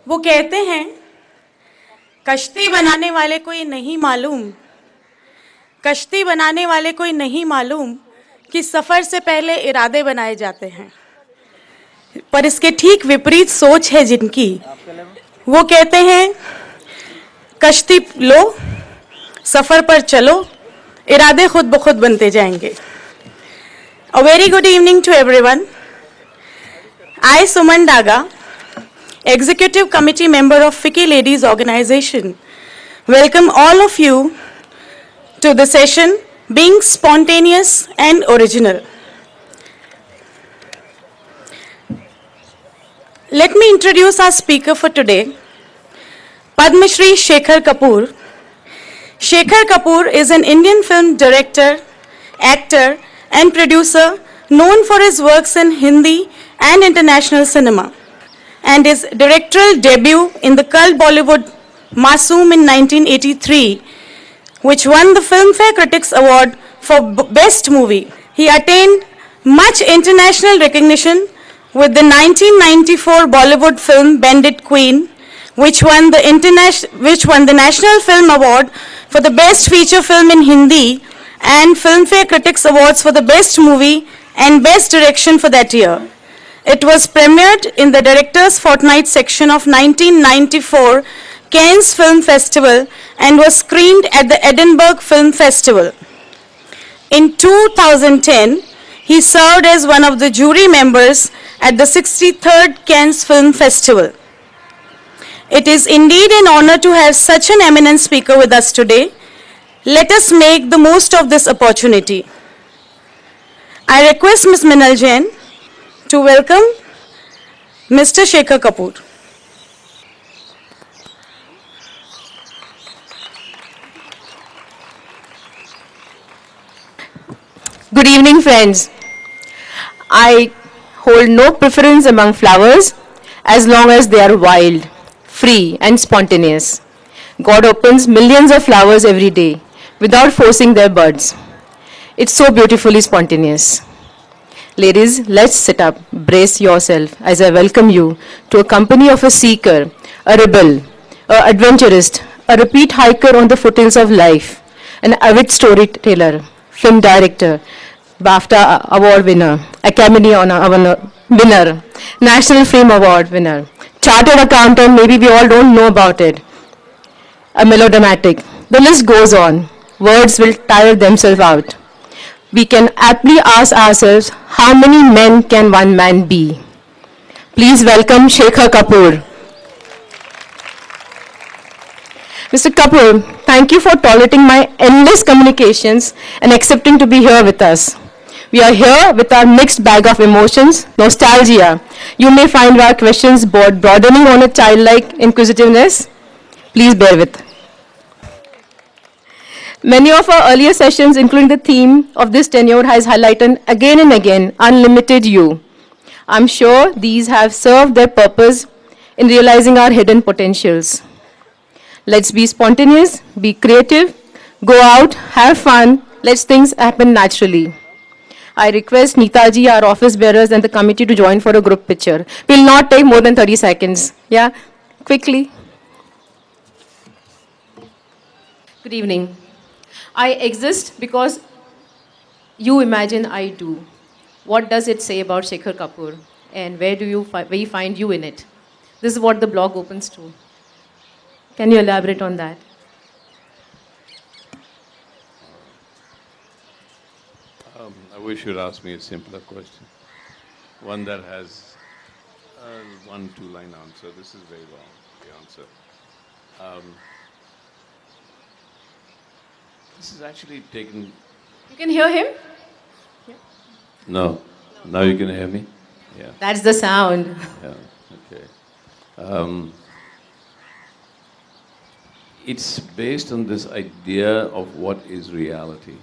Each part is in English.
वो कहते हैं कश्ती बनाने वाले को ये नहीं मालूम, कश्ती बनाने वाले को ये नहीं मालूम कि सफर से पहले इरादे बनाए जाते हैं, पर इसके ठीक विपरीत सोच है जिनकी, वो कहते हैं कश्ती लो, सफर पर चलो, इरादे खुद ब खुद बनते जाएंगे. A very good evening to everyone. I, Suman Daga, Executive Committee member of FICCI Ladies Organization, welcome all of you to the session Being Spontaneous and Original. Let me introduce our speaker for today, Padma Shri Shekhar Kapur. Shekhar Kapur is an Indian film director, actor, and producer known for his works in Hindi and international cinema, and his directorial debut in the cult Bollywood Masoom in 1983, which won the Filmfare Critics Award for Best Movie. He attained much international recognition with the 1994 Bollywood film Bandit Queen, which won the National Film Award for the Best Feature Film in Hindi and Filmfare Critics Awards for the Best Movie and Best Direction for that year. It was premiered in the Directors' Fortnight section of 1994 Cannes Film Festival and was screened at the Edinburgh Film Festival. In 2010, he served as one of the jury members at the 63rd Cannes Film Festival. It is indeed an honor to have such an eminent speaker with us today. Let us make the most of this opportunity. I request Ms. Minal Jain to welcome Mr. Shekhar Kapur. Good evening, friends. I hold no preference among flowers as long as they are wild, free, and spontaneous. God opens millions of flowers every day without forcing their buds. It's so beautifully spontaneous. Ladies, let's sit up, brace yourself as I welcome you to a company of a seeker, a rebel, a adventurist, a repeat hiker on the foothills of life, an avid storyteller, film director, BAFTA award winner, Academy Award winner, National Film Award winner, chartered accountant, maybe we all don't know about it, a melodramatic. The list goes on. Words will tire themselves out. We can aptly ask ourselves, how many men can one man be? Please welcome Shekhar Kapur. Mr. Kapur, thank you for tolerating my endless communications and accepting to be here with us. We are here with our mixed bag of emotions, nostalgia. You may find our questions broadening on a childlike inquisitiveness. Please bear with. Many of our earlier sessions, including the theme of this tenure, has highlighted again and again unlimited you. I'm sure these have served their purpose in realizing our hidden potentials. Let's be spontaneous, be creative, go out, have fun, let things happen naturally. I request Neetaji, our office bearers, and the committee to join for a group picture. Will not take more than 30 seconds. Yeah, quickly. Good evening. I exist because you imagine I do. What does it say about Shekhar Kapur? And where do you find you in it? This is what the blog opens to. Can you elaborate on that? I wish you'd ask me a simpler question. One that has a 1-2-line answer. This is very long, the answer. This is actually taken... You can hear him? No. Now you can hear me? Yeah. That's the sound. Yeah, okay. It's based on this idea of what is reality.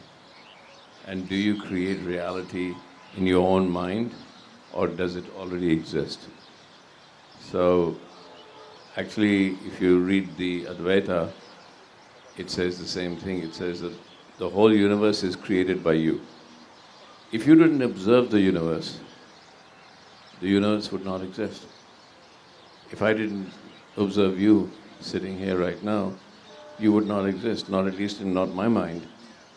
And do you create reality in your own mind, or does it already exist? So, actually, if you read the Advaita, it says the same thing. It says that the whole universe is created by you. If you didn't observe the universe would not exist. If I didn't observe you sitting here right now, you would not exist, not at least in not my mind.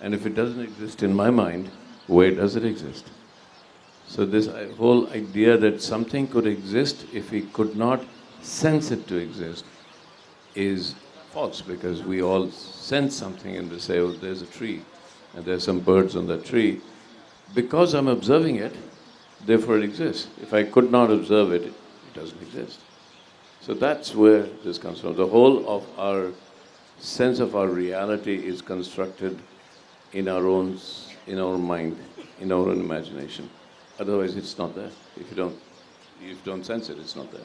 And if it doesn't exist in my mind, where does it exist? So this whole idea that something could exist if we could not sense it to exist is false, because we all sense something and we say, oh, there's a tree and there's some birds on that tree. Because I'm observing it, therefore it exists. If I could not observe it, it doesn't exist. So that's where this comes from. The whole of our sense of our reality is constructed in our own mind, in our own imagination. Otherwise, it's not there. If you don't sense it, it's not there.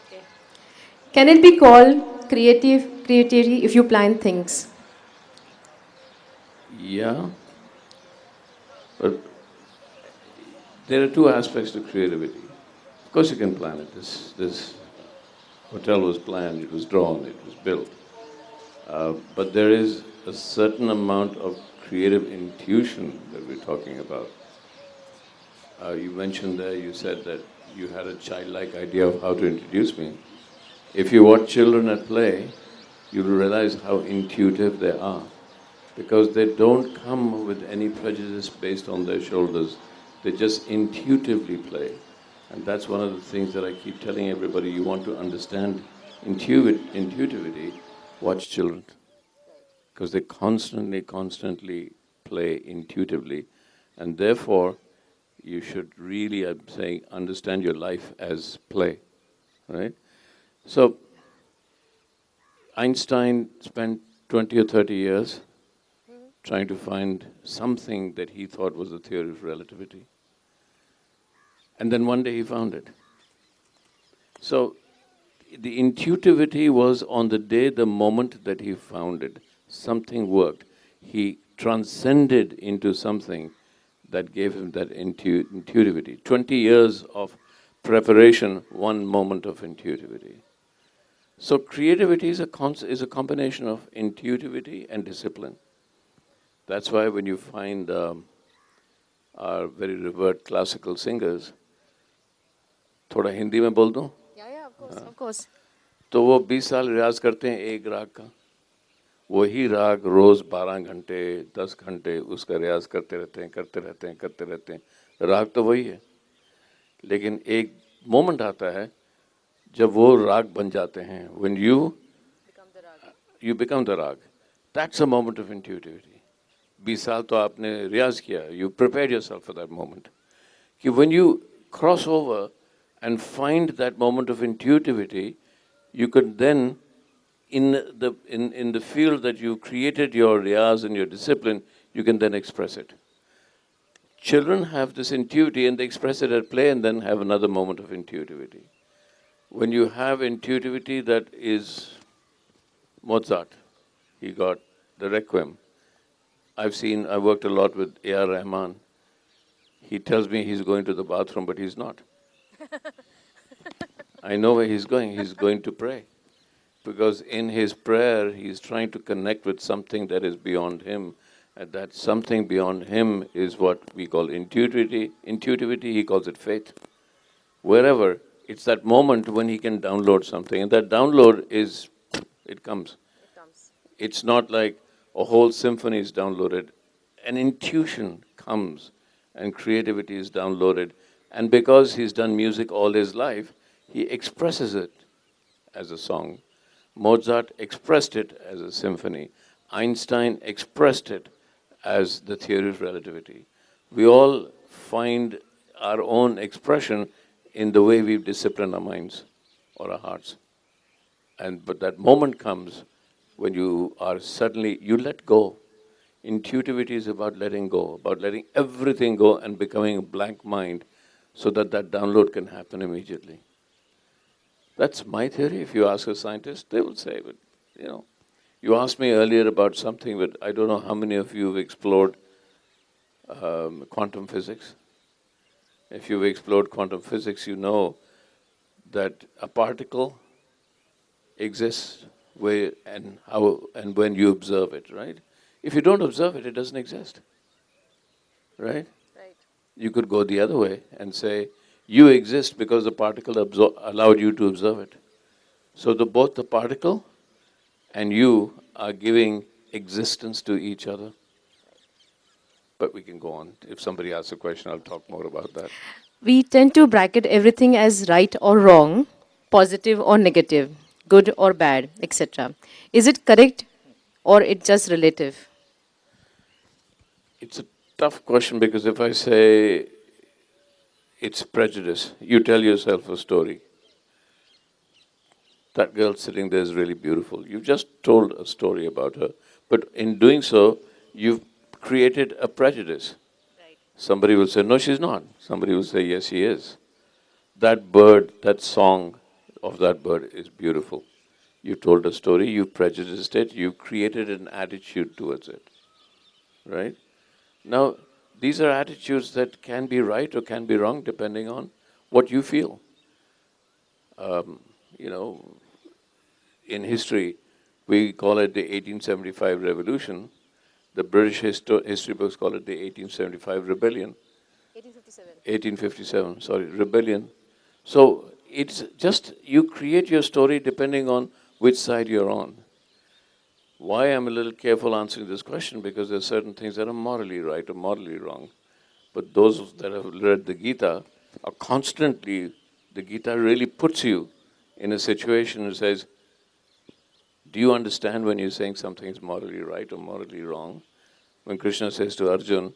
Okay. Can it be called creativity if you plan things? Yeah, but there are two aspects to creativity. Of course, you can plan it. This hotel was planned, it was drawn, it was built. But there is a certain amount of creative intuition that we're talking about. You mentioned there, you said that you had a childlike idea of how to introduce me. If you watch children at play, you'll realize how intuitive they are, because they don't come with any prejudice based on their shoulders. They just intuitively play. And that's one of the things that I keep telling everybody. You want to understand intuitivity, watch children. Because they constantly play intuitively. And therefore, you should really, I'm saying, understand your life as play, right? So, Einstein spent 20 or 30 years trying to find something that he thought was the theory of relativity. And then one day he found it. So, the intuitivity was on the day, the moment that he found it. Something worked. He transcended into something that gave him that intuitivity. 20 years of preparation, one moment of intuitivity. So creativity is a combination of intuitivity and discipline. That's why when you find our very revered classical singers, थोड़ा हिंदी में बोल दूं? Yeah, of course. तो वो 20 साल रियाज करते हैं एक राग का. वही राग रोज 12 घंटे 10 घंटे उसका रियाज करते रहते हैं. राग तो वही है, लेकिन एक मोमेंट आता है जब वो राग बन जाते हैं. When you become the rag. That's a moment of intuitivity. 20 साल तो आपने रियाज किया. You prepared yourself for that moment. कि when you cross over and find that moment of intuitivity, you could then, in the field that you created your riyaz and your discipline, you can then express it. Children have this intuitivity and they express it at play and then have another moment of intuitivity. When you have intuitivity, that is Mozart. He got the Requiem. I worked a lot with A.R. Rahman. He tells me he's going to the bathroom, but he's not. I know where he's going. He's going to pray. Because in his prayer, he's trying to connect with something that is beyond him. And that something beyond him is what we call intuitivity. Intuitivity, he calls it faith. Wherever, it's that moment when he can download something. And that download it comes. It's not like a whole symphony is downloaded. An intuition comes and creativity is downloaded. And because he's done music all his life, he expresses it as a song. Mozart expressed it as a symphony. Einstein expressed it as the theory of relativity. We all find our own expression in the way we discipline our minds or our hearts. But that moment comes when you let go. Intuitivity is about letting go, about letting everything go and becoming a blank mind so that download can happen immediately. That's my theory. If you ask a scientist, they will say, but you asked me earlier about something, but I don't know how many of you have explored quantum physics. If you've explored quantum physics, you know that a particle exists where and how and when you observe it, right? If you don't observe it, it doesn't exist, right? Right. You could go the other way and say You exist because the particle allowed you to observe it. So both the particle and you are giving existence to each other. But we can go on. If somebody asks a question, I'll talk more about that. We tend to bracket everything as right or wrong, positive or negative, good or bad, etc. Is it correct or it's just relative? It's a tough question because if I say it's prejudice, you tell yourself a story. That girl sitting there is really beautiful. You just told a story about her, but in doing so, you've created a prejudice. Somebody will say, no, she's not. Somebody will say, yes, she is. That bird, that song of that bird is beautiful. You told a story, you prejudiced it, you created an attitude towards it. Right? Now, these are attitudes that can be right or can be wrong depending on what you feel. You know, in history, we call it the 1875 revolution. The British history books call it the 1875 rebellion. 1857, sorry, rebellion. So it's just you create your story depending on which side you're on. Why I'm a little careful answering this question, because there are certain things that are morally right or morally wrong. But those that have read the Gita are constantly, the Gita really puts you in a situation and says, do you understand when you're saying something is morally right or morally wrong? When Krishna says to Arjun,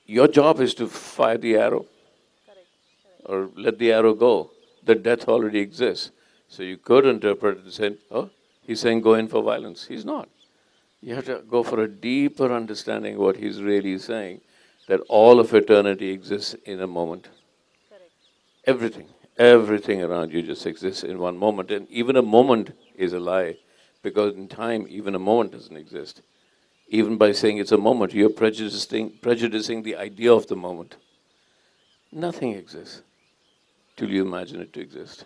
your job is to fire the arrow. Or let the arrow go. The death already exists. So you could interpret it and say, oh, he's saying go in for violence. He's not. You have to go for a deeper understanding of what he's really saying, that all of eternity exists in a moment. Everything around you just exists in one moment. And even a moment is a lie, because in time, even a moment doesn't exist. Even by saying it's a moment, you're prejudicing the idea of the moment. Nothing exists till you imagine it to exist.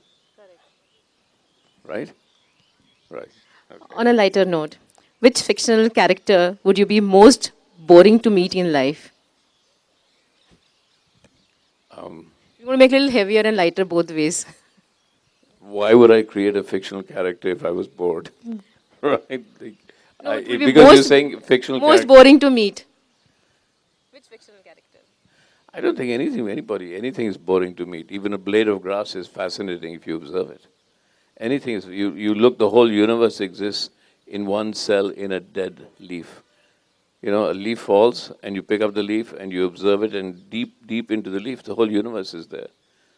Right? Right. Okay. On a lighter note, which fictional character would you be most boring to meet in life? You want to make it a little heavier and lighter both ways. Why would I create a fictional character if I was bored? Right? No, it would be because you're saying fictional most character. boring to meet. Which fictional character? I don't think anything is boring to meet. Even a blade of grass is fascinating if you observe it. Anything is, you look, the whole universe exists in one cell in a dead leaf. You know, a leaf falls and you pick up the leaf and you observe it, and deep into the leaf, the whole universe is there.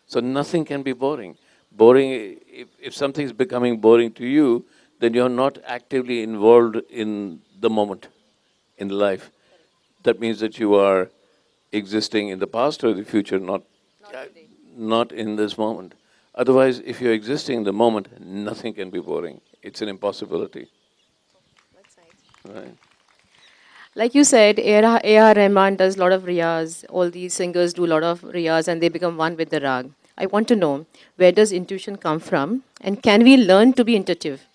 So nothing can be boring. Boring, if something is becoming boring to you, then you're not actively involved in the moment, in life. That means that you are existing in the past or the future, not in this moment. Otherwise, if you're existing in the moment, nothing can be boring. It's an impossibility. That's nice. Right? Like you said, A.R. Rahman does a lot of riyaz. All these singers do a lot of riyaz and they become one with the rag. I want to know, where does intuition come from? And can we learn to be intuitive?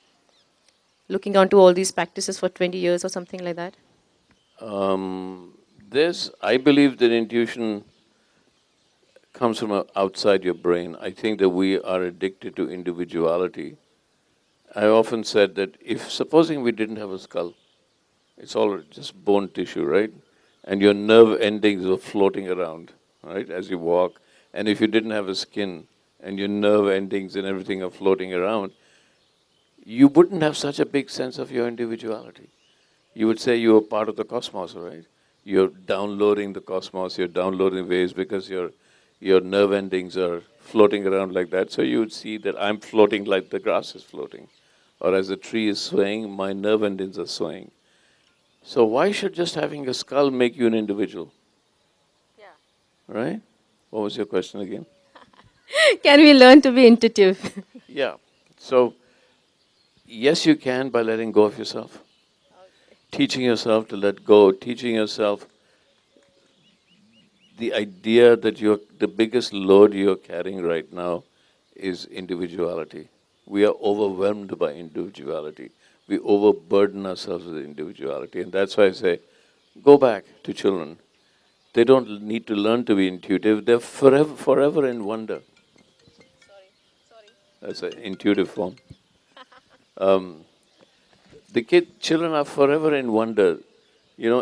Looking onto all these practices for 20 years or something like that? I believe that intuition comes from outside your brain. I think that we are addicted to individuality. I often said that if, supposing we didn't have a skull, it's all just bone tissue, right? And your nerve endings are floating around, right, as you walk. And if you didn't have a skin and your nerve endings and everything are floating around, you wouldn't have such a big sense of your individuality. You would say you are part of the cosmos, right? You're downloading the cosmos, you're downloading waves because your nerve endings are floating around like that. So you would see that I'm floating like the grass is floating. Or as the tree is swaying, my nerve endings are swaying. So why should just having a skull make you an individual? Yeah. Right? What was your question again? Can we learn to be intuitive? Yeah. So, yes, you can by letting go of yourself. Okay. Teaching yourself to let go, teaching yourself the idea that the biggest load you're carrying right now is individuality. We are overwhelmed by individuality. We overburden ourselves with individuality. And that's why I say, go back to children. They don't need to learn to be intuitive. They're forever in wonder. That's an intuitive form. Children are forever in wonder.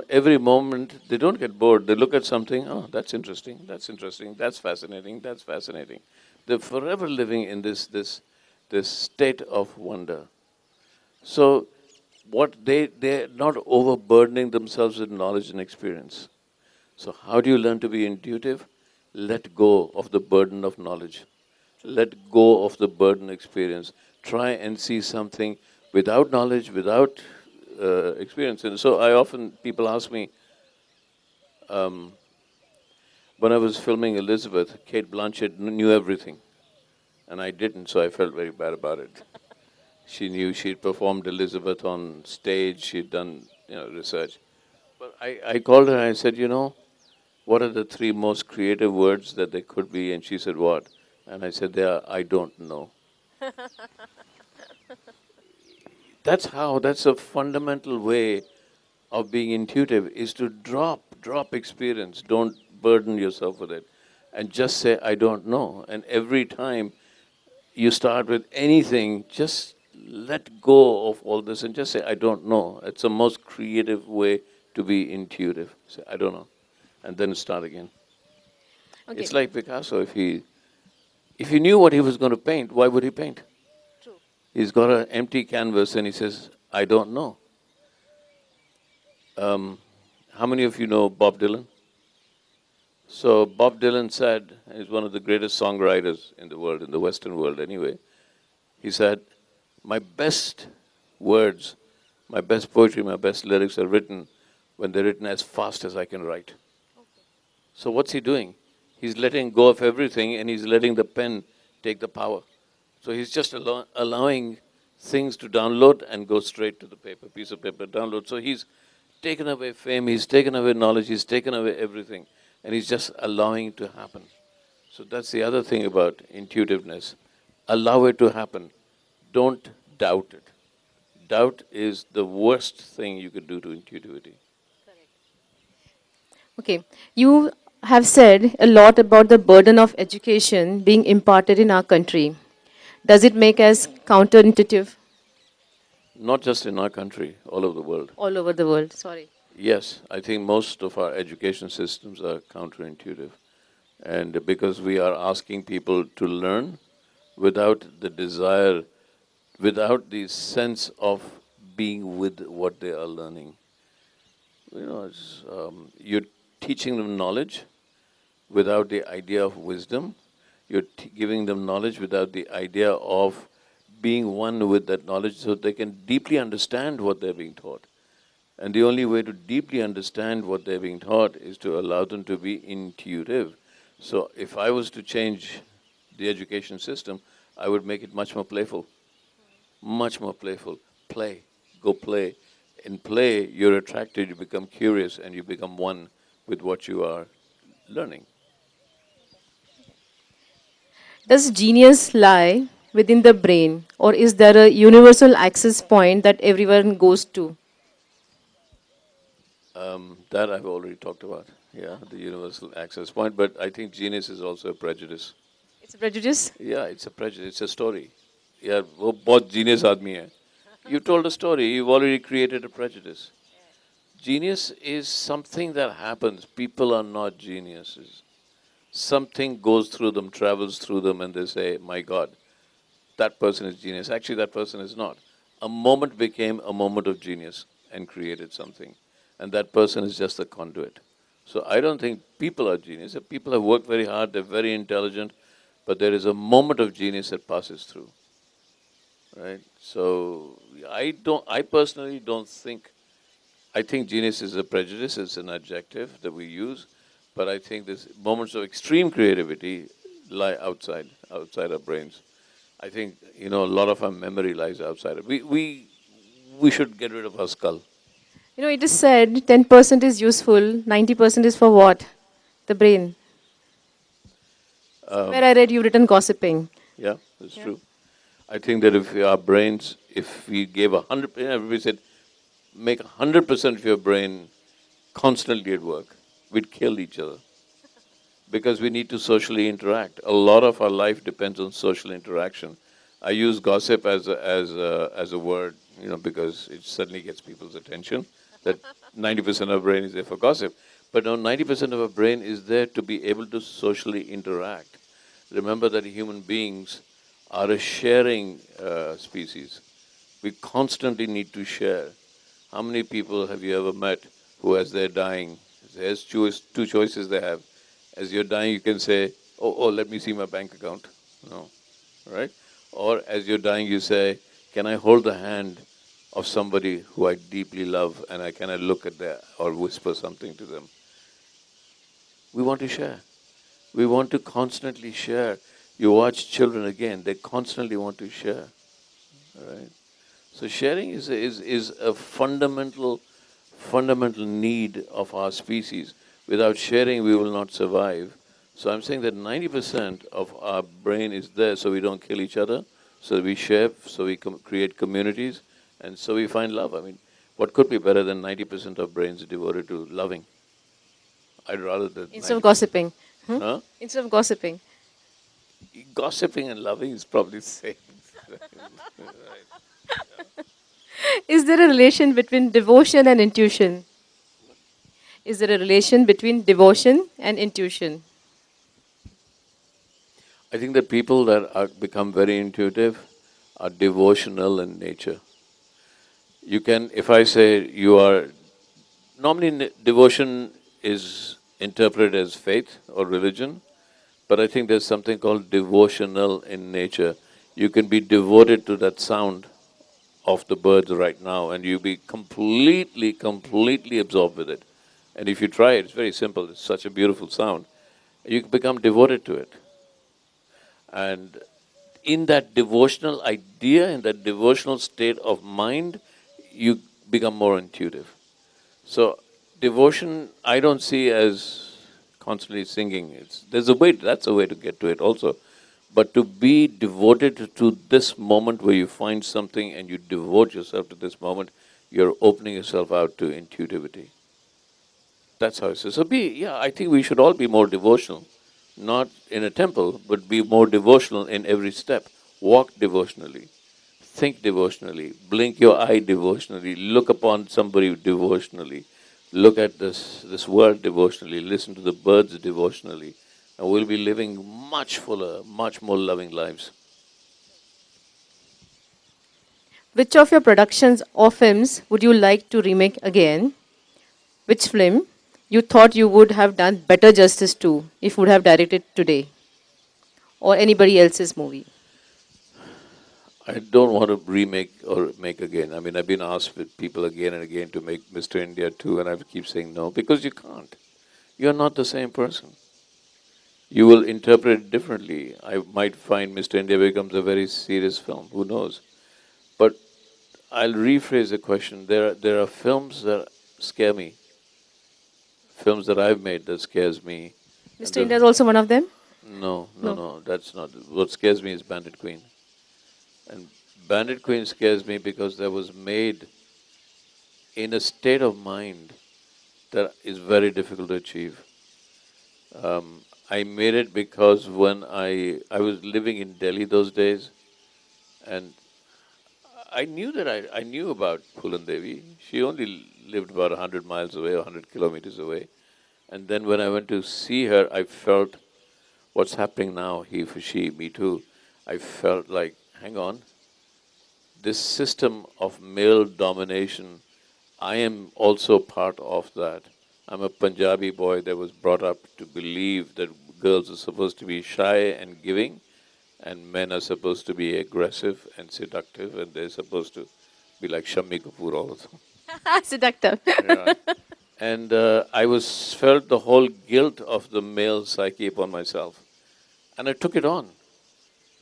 Every moment they don't get bored. They look at something. Oh, that's interesting. That's interesting. That's fascinating. That's fascinating. They're forever living in this state of wonder. So, they're not overburdening themselves with knowledge and experience. So, how do you learn to be intuitive? Let go of the burden of knowledge. Let go of the burden experience. Try and see something without knowledge, without experience. And so, people ask me, when I was filming Elizabeth, Kate Blanchett knew everything, and I didn't, so I felt very bad about it. She knew she'd performed Elizabeth on stage, she'd done research. But I called her and I said, what are the three most creative words that they could be? And she said, what? And I said, they are, I don't know. That's a fundamental way of being intuitive, is to drop experience. Don't burden yourself with it. And just say, I don't know. And every time you start with anything, just let go of all this and just say, I don't know. It's the most creative way to be intuitive. Say, I don't know. And then start again. Okay. It's like Picasso. If he knew what he was going to paint, why would he paint? True. He's got an empty canvas and he says, I don't know. How many of you know Bob Dylan? So Bob Dylan said, and he's one of the greatest songwriters in the world, in the Western world anyway. He said, my best words, my best poetry, my best lyrics are written when they're written as fast as I can write. Okay. So what's he doing? He's letting go of everything and he's letting the pen take the power. So he's just allowing things to download and go straight to the paper, piece of paper, download. So he's taken away fame, he's taken away knowledge, he's taken away everything. And he's just allowing it to happen. So that's the other thing about intuitiveness. Allow it to happen. Don't doubt it. Doubt is the worst thing you could do to intuitivity. Okay. You have said a lot about the burden of education being imparted in our country. Does it make us counterintuitive? Not just in our country, all over the world. All over the world. Sorry. Yes, I think most of our education systems are counterintuitive. And because we are asking people to learn without the desire, without the sense of being with what they are learning. You're teaching them knowledge without the idea of wisdom. You're giving them knowledge without the idea of being one with that knowledge so they can deeply understand what they're being taught. And the only way to deeply understand what they're being taught is to allow them to be intuitive. So if I was to change the education system, I would make it much more playful. Much more playful. Play. Go play. In play, you're attracted, you become curious, and you become one with what you are learning. Does genius lie within the brain, or is there a universal access point that everyone goes to? That I've already talked about. Yeah, the universal access point. But I think genius is also a prejudice. It's a prejudice? Yeah, it's a prejudice. It's a story. Yeah, वो बहुत genius आदमी है. You told a story. You've already created a prejudice. Genius is something that happens. People are not geniuses. Something goes through them, travels through them, and they say, my God, that person is genius. Actually, that person is not. A moment became a moment of genius and created something. And that person is just a conduit. So I don't think people are genius. People have worked very hard, they're very intelligent, but there is a moment of genius that passes through. Right? So I personally don't think, I think genius is a prejudice, it's an adjective that we use, but I think these moments of extreme creativity lie outside our brains. I think, a lot of our memory lies outside. We should get rid of our skull. It is said 10% is useful, 90% is for what? The brain. Where I read you've written gossiping. Yeah, that's true. I think that if our brains, if we gave 100%, everybody said, make 100% of your brain constantly at work. we'd kill each other because we need to socially interact. A lot of our life depends on social interaction. I use gossip as a word, because it suddenly gets people's attention. That 90% of our brain is there for gossip, but no, 90% of our brain is there to be able to socially interact. Remember that human beings are a sharing species. We constantly need to share. How many people have you ever met who, as they're dying, there's two choices they have. As you're dying, you can say, oh, let me see my bank account. No, right? Or as you're dying, you say, can I hold the hand of somebody who I deeply love, and can I look at them or whisper something to them? We want to share. We want to constantly share. You watch children again, they constantly want to share. Right? So sharing is a fundamental need of our species. Without sharing, we will not survive. So I'm saying that 90% of our brain is there so we don't kill each other, so we share, so we create communities, and so we find love. I mean, what could be better than 90% of brains devoted to loving? I'd rather that Instead of 90%. gossiping. Huh? Instead of gossiping. Gossiping and loving is probably the same. Is there a relation between devotion and intuition? Is there a relation between devotion and intuition? I think that people that become very intuitive are devotional in nature. You can, if I say you are, normally devotion is interpreted as faith or religion, but I think there's something called devotional in nature. You can be devoted to that sound of the birds right now, and you be completely absorbed with it. And if you try it, it's very simple. It's such a beautiful sound. You become devoted to it. And in that devotional idea, in that devotional state of mind, you become more intuitive. So devotion, I don't see as constantly singing. There's a way. That's a way to get to it also. But to be devoted to this moment where you find something and you devote yourself to this moment, you're opening yourself out to intuitivity. That's how it is. So I think we should all be more devotional. Not in a temple, but be more devotional in every step. Walk devotionally. Think devotionally. Blink your eye devotionally. Look upon somebody devotionally. Look at this world devotionally. Listen to the birds devotionally. And we'll be living much fuller, much more loving lives. Which of your productions or films would you like to remake again? Which film you thought you would have done better justice to if you would have directed today? Or anybody else's movie? I don't want to remake or make again. I mean, I've been asked with people again and again to make Mr. India 2, and I keep saying no, because you can't. You're not the same person. You will interpret it differently. I might find Mr. India becomes a very serious film. Who knows? But I'll rephrase the question. There are films that scare me. Films that I've made that scares me. Mr. India is also one of them? No, that's not. What scares me is Bandit Queen. And Bandit Queen scares me because that was made in a state of mind that is very difficult to achieve. I made it because when I was living in Delhi those days, and I knew that I knew about Phulan Devi. She only lived about 100 miles away, 100 kilometers away. And then when I went to see her, I felt what's happening now, he, for she, me too. I felt like, hang on, this system of male domination, I am also part of that. I'm a Punjabi boy that was brought up to believe that girls are supposed to be shy and giving, and men are supposed to be aggressive and seductive, and they're supposed to be like Shammi Kapur all the time. Seductive. Yeah. And I felt the whole guilt of the male psyche upon myself. And I took it on.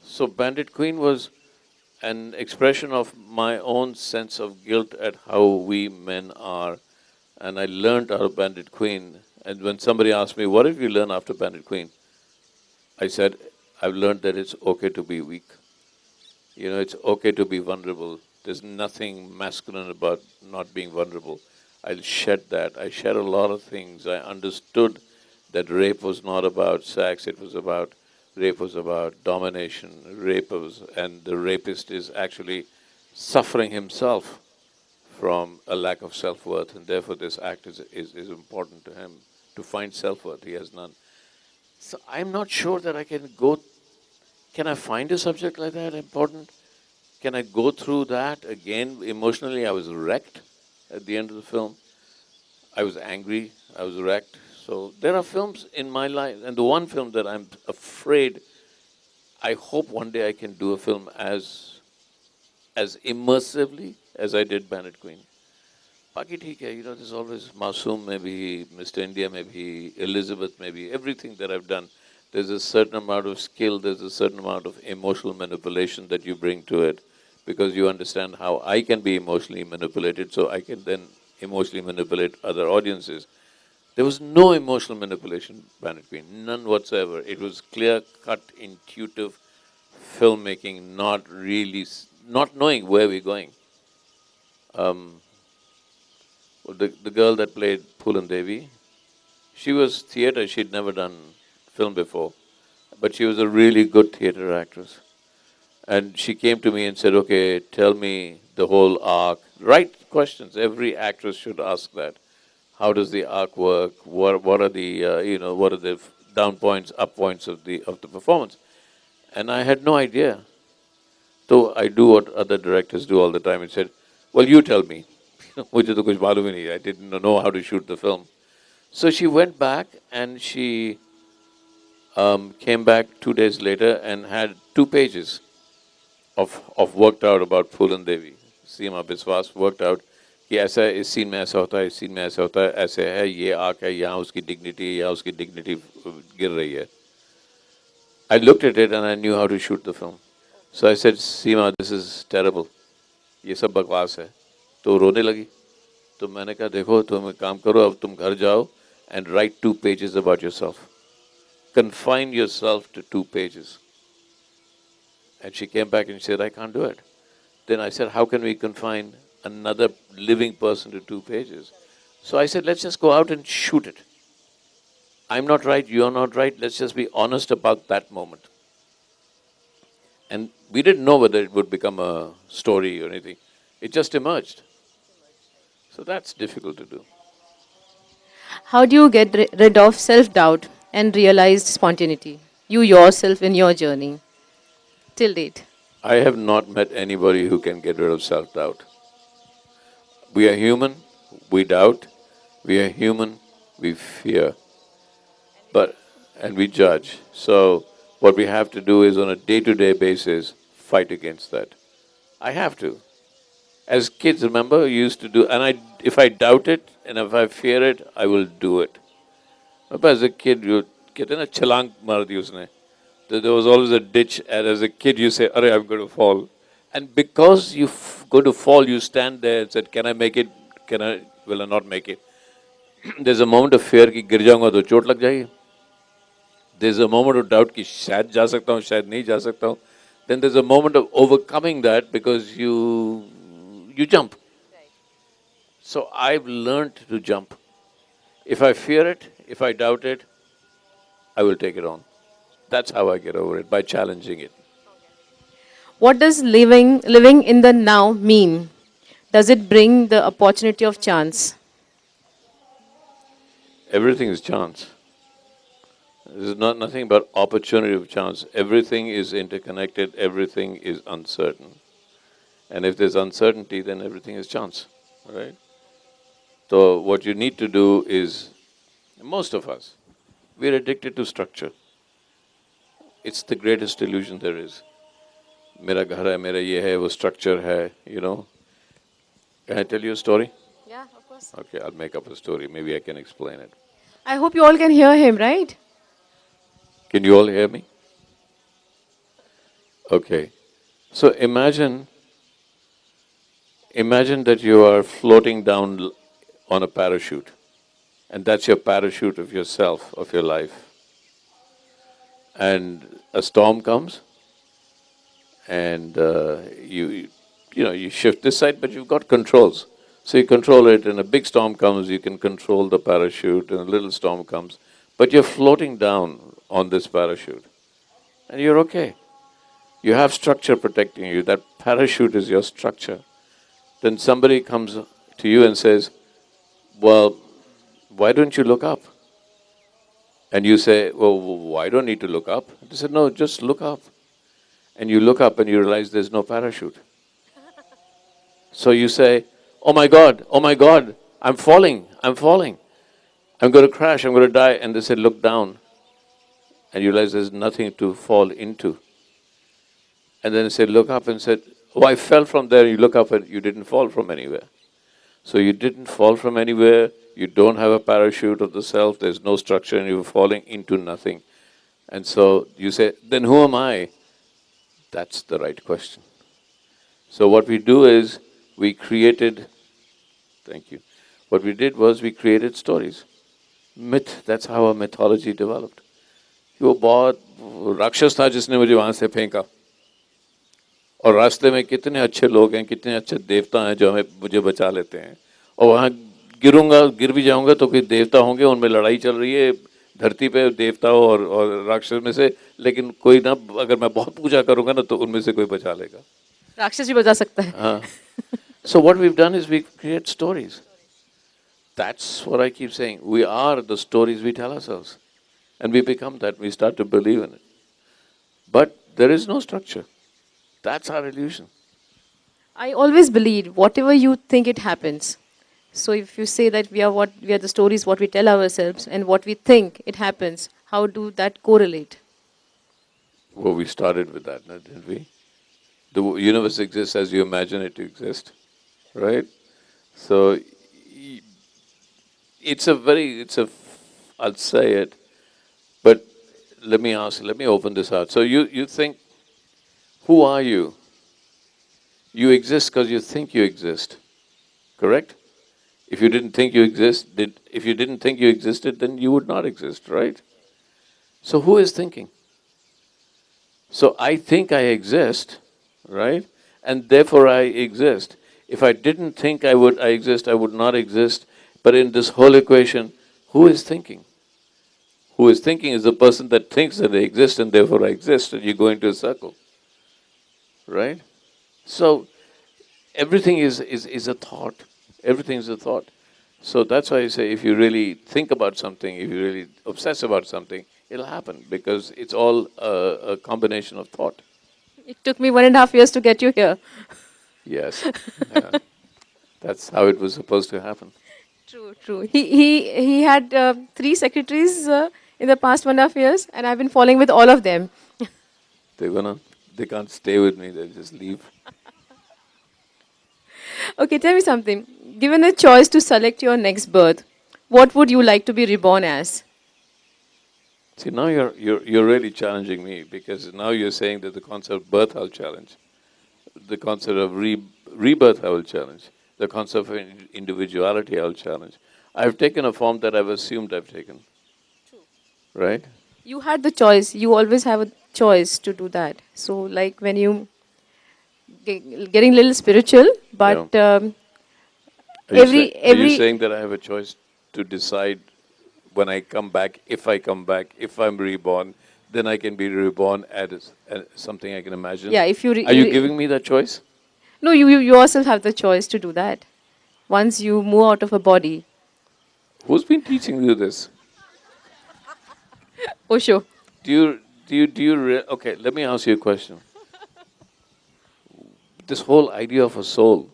So Bandit Queen was an expression of my own sense of guilt at how we men are. And I learned out of Bandit Queen. And when somebody asked me, what did you learn after Bandit Queen? I said, I've learned that it's okay to be weak. It's okay to be vulnerable. There's nothing masculine about not being vulnerable. I shed that. I shed a lot of things. I understood that rape was not about sex, rape was about domination, and the rapist is actually suffering himself from a lack of self-worth, and therefore this act is important to him, to find self-worth. He has none. So I'm not sure that I can I find a subject like that important? Can I go through that again? Emotionally, I was wrecked at the end of the film. I was angry, I was wrecked. So there are films in my life, and the one film that I'm afraid, I hope one day I can do a film as immersively as I did Bandit Queen. Baki theek hai, there's always Masoom, maybe Mr. India, maybe Elizabeth, maybe everything that I've done. There's a certain amount of skill, there's a certain amount of emotional manipulation that you bring to it, because you understand how I can be emotionally manipulated, so I can then emotionally manipulate other audiences. There was no emotional manipulation, Bandit Queen, none whatsoever. It was clear-cut, intuitive filmmaking, not knowing where we're going. The girl that played Poolan Devi, she was theatre, she'd never done film before, but she was a really good theatre actress. And she came to me and said, okay, tell me the whole arc. Right questions, every actress should ask that. How does the arc work? What are the down points, up points of the performance? And I had no idea. So I do what other directors do all the time and said, well, you tell me. Mujhe to kuch malum hi nahi. I didn't know how to shoot the film. So she went back and she came back 2 days later and had 2 pages of worked out about Poolan Devi. Seema Biswas worked out कि ऐसा इस scene में ऐसा होता है, इस scene में ऐसा होता है, ऐसे है, ये आँख है, यहाँ उसकी dignity, यहाँ उसकी dignity गिर रही है. I looked at it and I knew how to shoot the film. So I said, Seema, this is terrible. ये सब बकवास है. तो रोने लगी. तो मैंने कहा, देखो, तुम एक काम करो, अब तुम घर जाओ and write 2 pages about yourself. Confine yourself to 2 pages. And she came back and she said, I can't do it. Then I said, how can we confine another living person to 2 pages? So I said, let's just go out and shoot it. I'm not right, you're not right, let's just be honest about that moment. And we didn't know whether it would become a story or anything. It just emerged. So that's difficult to do. How do you get rid of self-doubt and realized spontaneity? You yourself in your journey, till date. I have not met anybody who can get rid of self-doubt. We are human, we doubt. We are human, we fear. And we judge. So what we have to do is on a day-to-day basis, fight against that. I have to. As kids, remember, you used to do, and if I doubt it and if I fear it, I will do it. Remember, as a kid, you get in a chalang mar di usne. There was always a ditch, and as a kid, you say, "Arey, I'm going to fall." And because you're going to fall, you stand there and said, "Can I make it? Will I not make it?" There's a moment of fear कि गिर जाऊंगा तो चोट लग जाएगी. There's a moment of doubt कि शायद जा सकता हूँ, शायद नहीं जा सकता हूँ. Then there's a moment of overcoming that because you jump. So I've learned to jump. If I fear it, if I doubt it, I will take it on. That's how I get over it, by challenging it. What does living in the now mean? Does it bring the opportunity of chance? Everything is chance. There's nothing but opportunity of chance. Everything is interconnected, everything is uncertain. And if there's uncertainty, then everything is chance, right? So what you need to do is, most of us, we're addicted to structure. It's the greatest illusion there is. Mera ghar hai, mera ye hai, wo structure hai, you know. Can I tell you a story? Yeah, of course. Okay, I'll make up a story. Maybe I can explain it. I hope you all can hear him, right? Can you all hear me? Okay. So imagine that you are floating down on a parachute, and that's your parachute of yourself, of your life. And a storm comes, and you shift this side, but you've got controls. So you control it, and a big storm comes, you can control the parachute, and a little storm comes. But you're floating down on this parachute, and you're okay. You have structure protecting you. That parachute is your structure. Then somebody comes to you and says, well, why don't you look up? And you say, well, why do I need to look up? They said, no, just look up. And you look up and you realize there's no parachute. So you say, oh my God, I'm falling. I'm going to crash, I'm going to die. And they said, look down. And you realize there's nothing to fall into. And then they said, look up, and said, oh, I fell from there. You look up and you didn't fall from anywhere. So you didn't fall from anywhere. You don't have a parachute of the self. There's no structure, and you're falling into nothing. And so you say, then who am I? That's the right question. So what we do is we created, thank you. What we did was we created stories. Myth, that's how a mythology developed. वो बहुत राक्षस था जिसने मुझे वहाँ से फेंका. और रास्ते में कितने अच्छे लोग हैं, कितने अच्छे देवता हैं जो मुझे बचा लेते हैं. और वहाँ गिर भी जाऊंगा तो कोई देवता होंगे, उनमें लड़ाई चल रही है धरती पे देवताओं और राक्षस में से, लेकिन कोई ना, अगर मैं बहुत पूजा करूंगा ना तो उनमें से कोई बचा लेगा. राक्षस भी बचा सकता है. हाँ. So what we've done is we create stories. That's what I keep saying. We are the stories we tell ourselves. And we become that. We start to believe in it. But there is no structure. That's our illusion. I always believe whatever you think it happens. So if you say that we are the stories what we tell ourselves, and what we think it happens, how do that correlate? Well, we started with that, didn't we? The universe exists as you imagine it to exist, right? So I'll say it, but let me open this out. So you think, who are you? You exist because you think you exist, correct? If you didn't think you existed, then you would not exist, right? So who is thinking? So I think I exist, right? And therefore I exist. If I didn't think I exist, I would not exist. But in this whole equation, who is thinking? Who is thinking is the person that thinks that they exist and therefore I exist, and you go into a circle, right? So everything is a thought. Everything is a thought. So that's why I say, if you really think about something, if you really obsess about something, it'll happen, because it's all a combination of thought. It took me 1.5 years to get you here. Yes. Yeah. That's how it was supposed to happen. True. He had 3 secretaries in the past 1.5 years, and I've been following with all of them. They can't stay with me, they'll just leave. Okay, tell me something. Given a choice to select your next birth, what would you like to be reborn as? See, now you're really challenging me, because now you're saying that the concept of birth I'll challenge. The concept of rebirth I will challenge. The concept of individuality I'll challenge. I've taken a form that I've assumed I've taken. True. Right? You had the choice. You always have a choice to do that. So like when you getting a little spiritual, but Are you saying that I have a choice to decide when I come back, if I'm reborn, then I can be reborn as something I can imagine? Yeah, if you... Are you giving me that choice? No, you yourself have the choice to do that. Once you move out of a body. Who's been teaching you this? Osho. Okay, let me ask you a question. This whole idea of a soul,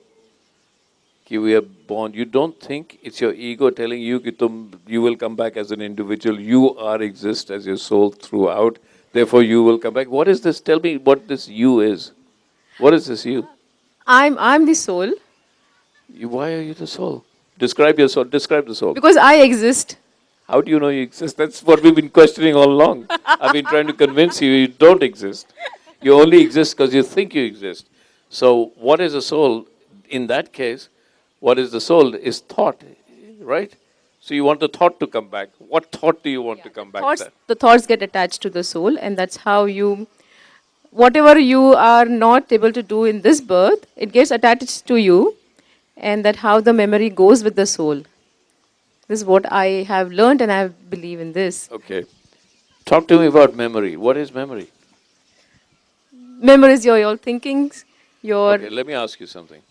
we are born, you don't think it's your ego telling you that you will come back as an individual, you exist as your soul throughout, therefore you will come back. What is this? Tell me what this you is. What is this you? I'm the soul. Why are you the soul? Describe your soul. Describe the soul. Because I exist. How do you know you exist? That's what we've been questioning all along. I've been trying to convince you don't exist. You only exist because you think you exist. So what is a soul? In that case, what is the soul is thought, right? So you want the thought to come back. What thought do you want to come back? The thoughts get attached to the soul, and that's how whatever you are not able to do in this birth, it gets attached to you, and that how the memory goes with the soul. This is what I have learned, and I believe in this. Okay. Talk to me about memory. What is memory? Memories, your thinkings, your Okay, let me ask you something.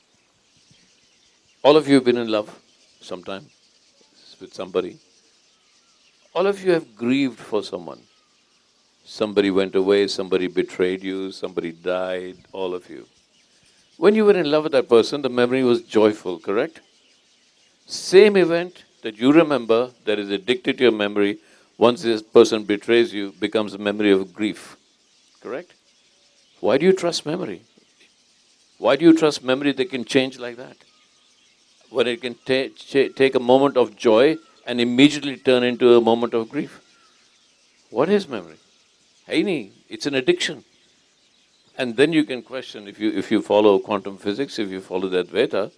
All of you have been in love sometime with somebody. All of you have grieved for someone. Somebody went away, somebody betrayed you, somebody died, all of you. When you were in love with that person, the memory was joyful, correct? Same event that you remember that is addicted to your memory, once this person betrays you, becomes a memory of grief, correct? Why do you trust memory? Why do you trust memory that can change like that? When it can take a moment of joy and immediately turn into a moment of grief. What is memory? Hey, it's an addiction. And then you can question, if you follow quantum physics, if you follow the Advaita,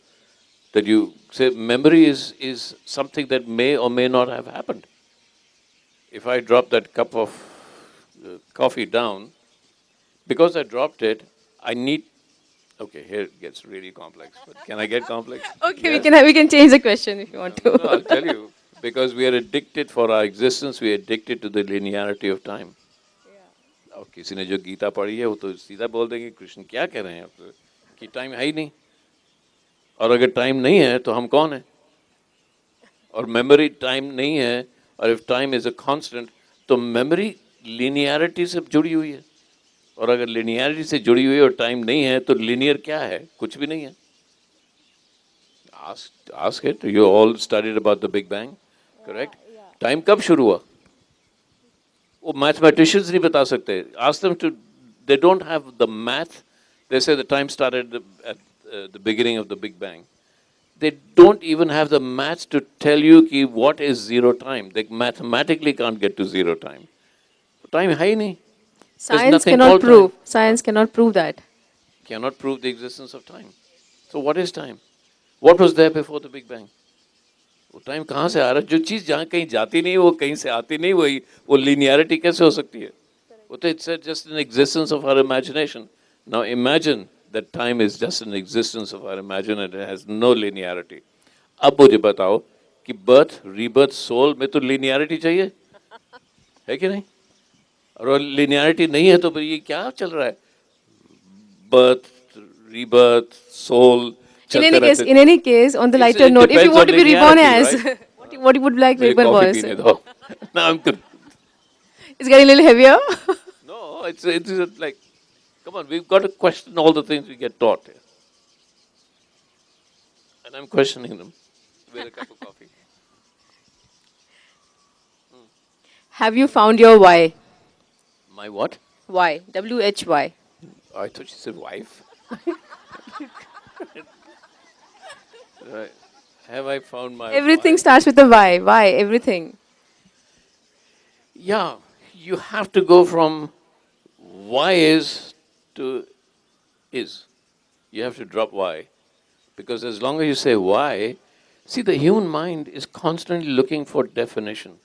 that you say memory is something that may or may not have happened. If I drop that cup of coffee down, because I dropped it, I need. Okay, here it gets really complex. But can I get complex? okay. Yes? We can change the question if you want to. No, I'll tell you. Because we are addicted for our existence, we are addicted to the linearity of time. और किसी ने जो गीता पढ़ी है वो तो सीधा बोल देंगे कृष्ण क्या कह रहे हैं आप कि टाइम है ही नहीं और अगर टाइम नहीं है तो हम कौन है और मेमोरी टाइम नहीं है और if time is a constant तो मेमोरी लिनियरिटी से जुड़ी हुई है और अगर लिनियरिटी से जुड़ी हुई है और टाइम नहीं है तो लिनियर क्या है कुछ भी नहीं है ask it you all studied about the big bang correct time कब शुरू हुआ वो mathematicians नहीं बता सकते ask them to they don't have the math they say the time started at the beginning of the big bang they don't even have the maths to tell you ki what is zero time they mathematically can't get to zero time time है ही नहीं Science cannot prove. Science cannot prove that. Cannot prove the existence of time. So what is time? What was there before the Big Bang? वो time कहाँ से आ रहा है जो चीज़ जहाँ कहीं जाती नहीं वो कहीं से आती नहीं वही वो linearity कैसे हो सकती है वो तो it's just an existence of our imagination. Now imagine that time is just an existence of our imagination and it has no linearity. अब मुझे बताओ कि birth, rebirth, soul में तो linearity चाहिए है कि नहीं और linearity नहीं है तो फिर ये क्या चल रहा है birth, rebirth, soul In any case, on the lighter note, if you want to be reborn as, right? what you would like reborn was? No, I'm good. It's getting a little heavier. No, it's like, come on, we've got to question all the things we get taught here. And I'm questioning them with a cup of coffee. Have you found your why? My what? Why? W-H-Y. I thought she said wife. Right. Have I found my Everything why? starts with a why. Why? Everything. Yeah, you have to go from why is to is. You have to drop why. Because as long as you say why, see, the human mind is constantly looking for definition.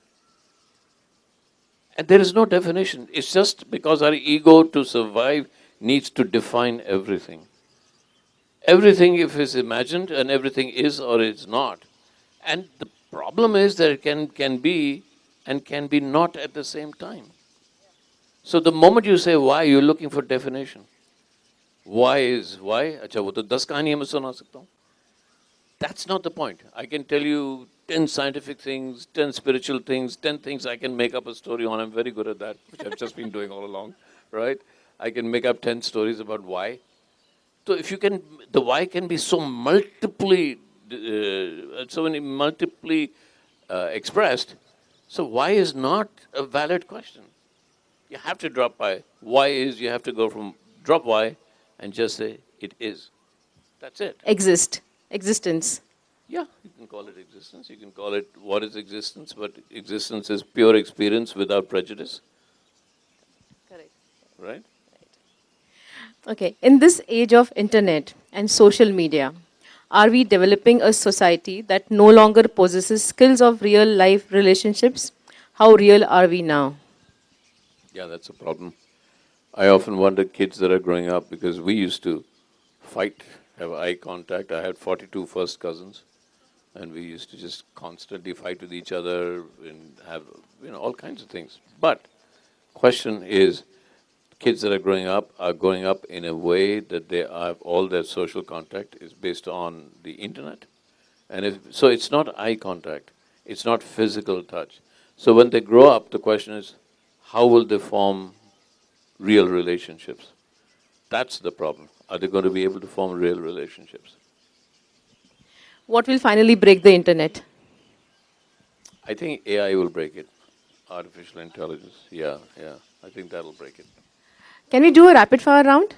And there is no definition. It's just because our ego to survive needs to define everything. Everything, if is imagined, and everything is or is not. And the problem is that it can be and can be not at the same time. So the moment you say why, you're looking for definition. Why is why? अच्छा वो तो 10 कहानियाँ मैं सुना सकता हूँ. That's not the point. I can tell you 10 scientific things, 10 spiritual things, 10 things I can make up a story on. I'm very good at that, which I've just been doing all along, right? I can make up 10 stories about why. So if you can, the why can be so multiply expressed. So why is not a valid question. You have to drop why. Why is, you have to go from drop why and just say it is. That's it. Existence. Yeah, you can call it existence. You can call it what is existence, but existence is pure experience without prejudice. Correct. Right? Okay, in this age of internet and social media, are we developing a society that no longer possesses skills of real life relationships? How real are we now? Yeah, that's a problem. I often wonder kids that are growing up because we used to fight have eye contact. I had 42 first cousins, and we used to just constantly fight with each other and have, all kinds of things. But question is, kids that are growing up in a way that they have all their social contact is based on the internet. And so it's not eye contact, it's not physical touch. So when they grow up, the question is, how will they form real relationships? That's the problem. Are they going to be able to form real relationships? What will finally break the internet? I think AI will break it. Artificial intelligence. Yeah. I think that'll break it. Can we do a rapid fire round?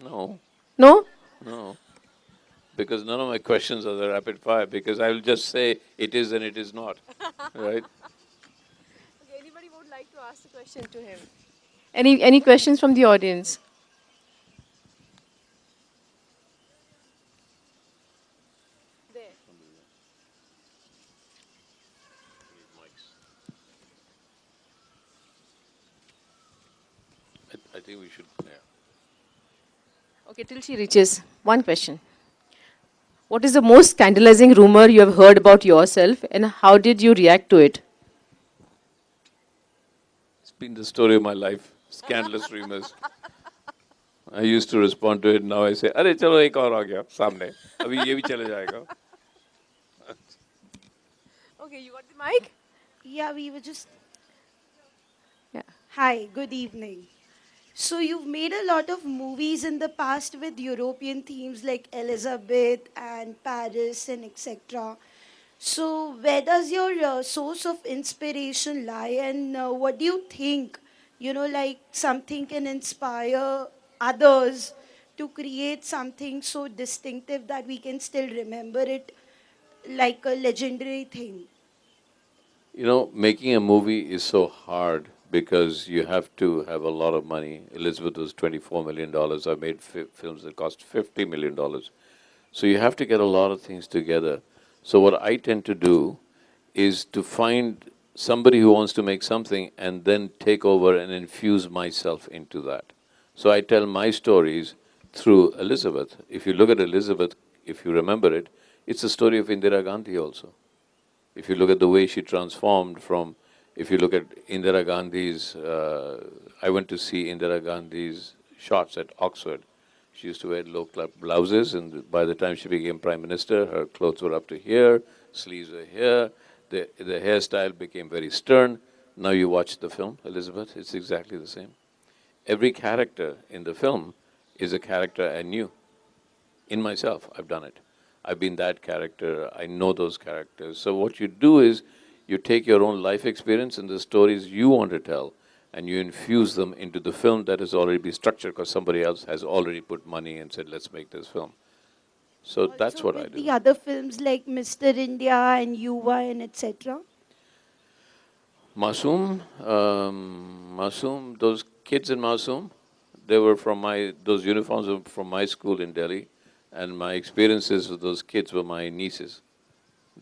No, No? no. Because none of my questions are the rapid fire, because I will just say it is and it is not. Right? Okay, anybody would like to ask a question to him? Any questions from the audience? I think we should, yeah. Okay, till she reaches. One question. What is the most scandalizing rumor you have heard about yourself, and how did you react to it? It's been the story of my life. Scandalous rumors. I used to respond to it, now I say, अरे चलो एक और आ गया सामने, अभी ये भी चले जाएगा. Okay, you got the mic? Yeah, we were just. Yeah. Hi, good evening. So, you've made a lot of movies in the past with European themes like Elizabeth and Paris and etc. So, where does your source of inspiration lie, and what do you think? Like something can inspire others to create something so distinctive that we can still remember it like a legendary thing. Making a movie is so hard because you have to have a lot of money. Elizabeth was $24 million. I made films that cost $50 million. So you have to get a lot of things together. So what I tend to do is to find somebody who wants to make something and then take over and infuse myself into that. So I tell my stories through Elizabeth. If you look at Elizabeth, if you remember it, it's the story of Indira Gandhi also. If you look at the way she transformed from, if you look at Indira Gandhi's, I went to see Indira Gandhi's shots at Oxford. She used to wear low-cut blouses, and by the time she became Prime Minister, her clothes were up to here, sleeves were here, the hairstyle became very stern. Now you watch the film, Elizabeth, it's exactly the same. Every character in the film is a character I knew. In myself, I've done it. I've been that character, I know those characters. So what you do is, you take your own life experience and the stories you want to tell, and you infuse them into the film that has already been structured because somebody else has already put money and said, let's make this film. So that's Also what I with do. the other films like Mr. India and Yuva and etc. Masoom, those kids in Masoom, they were those uniforms were from my school in Delhi, and my experiences with those kids were my nieces.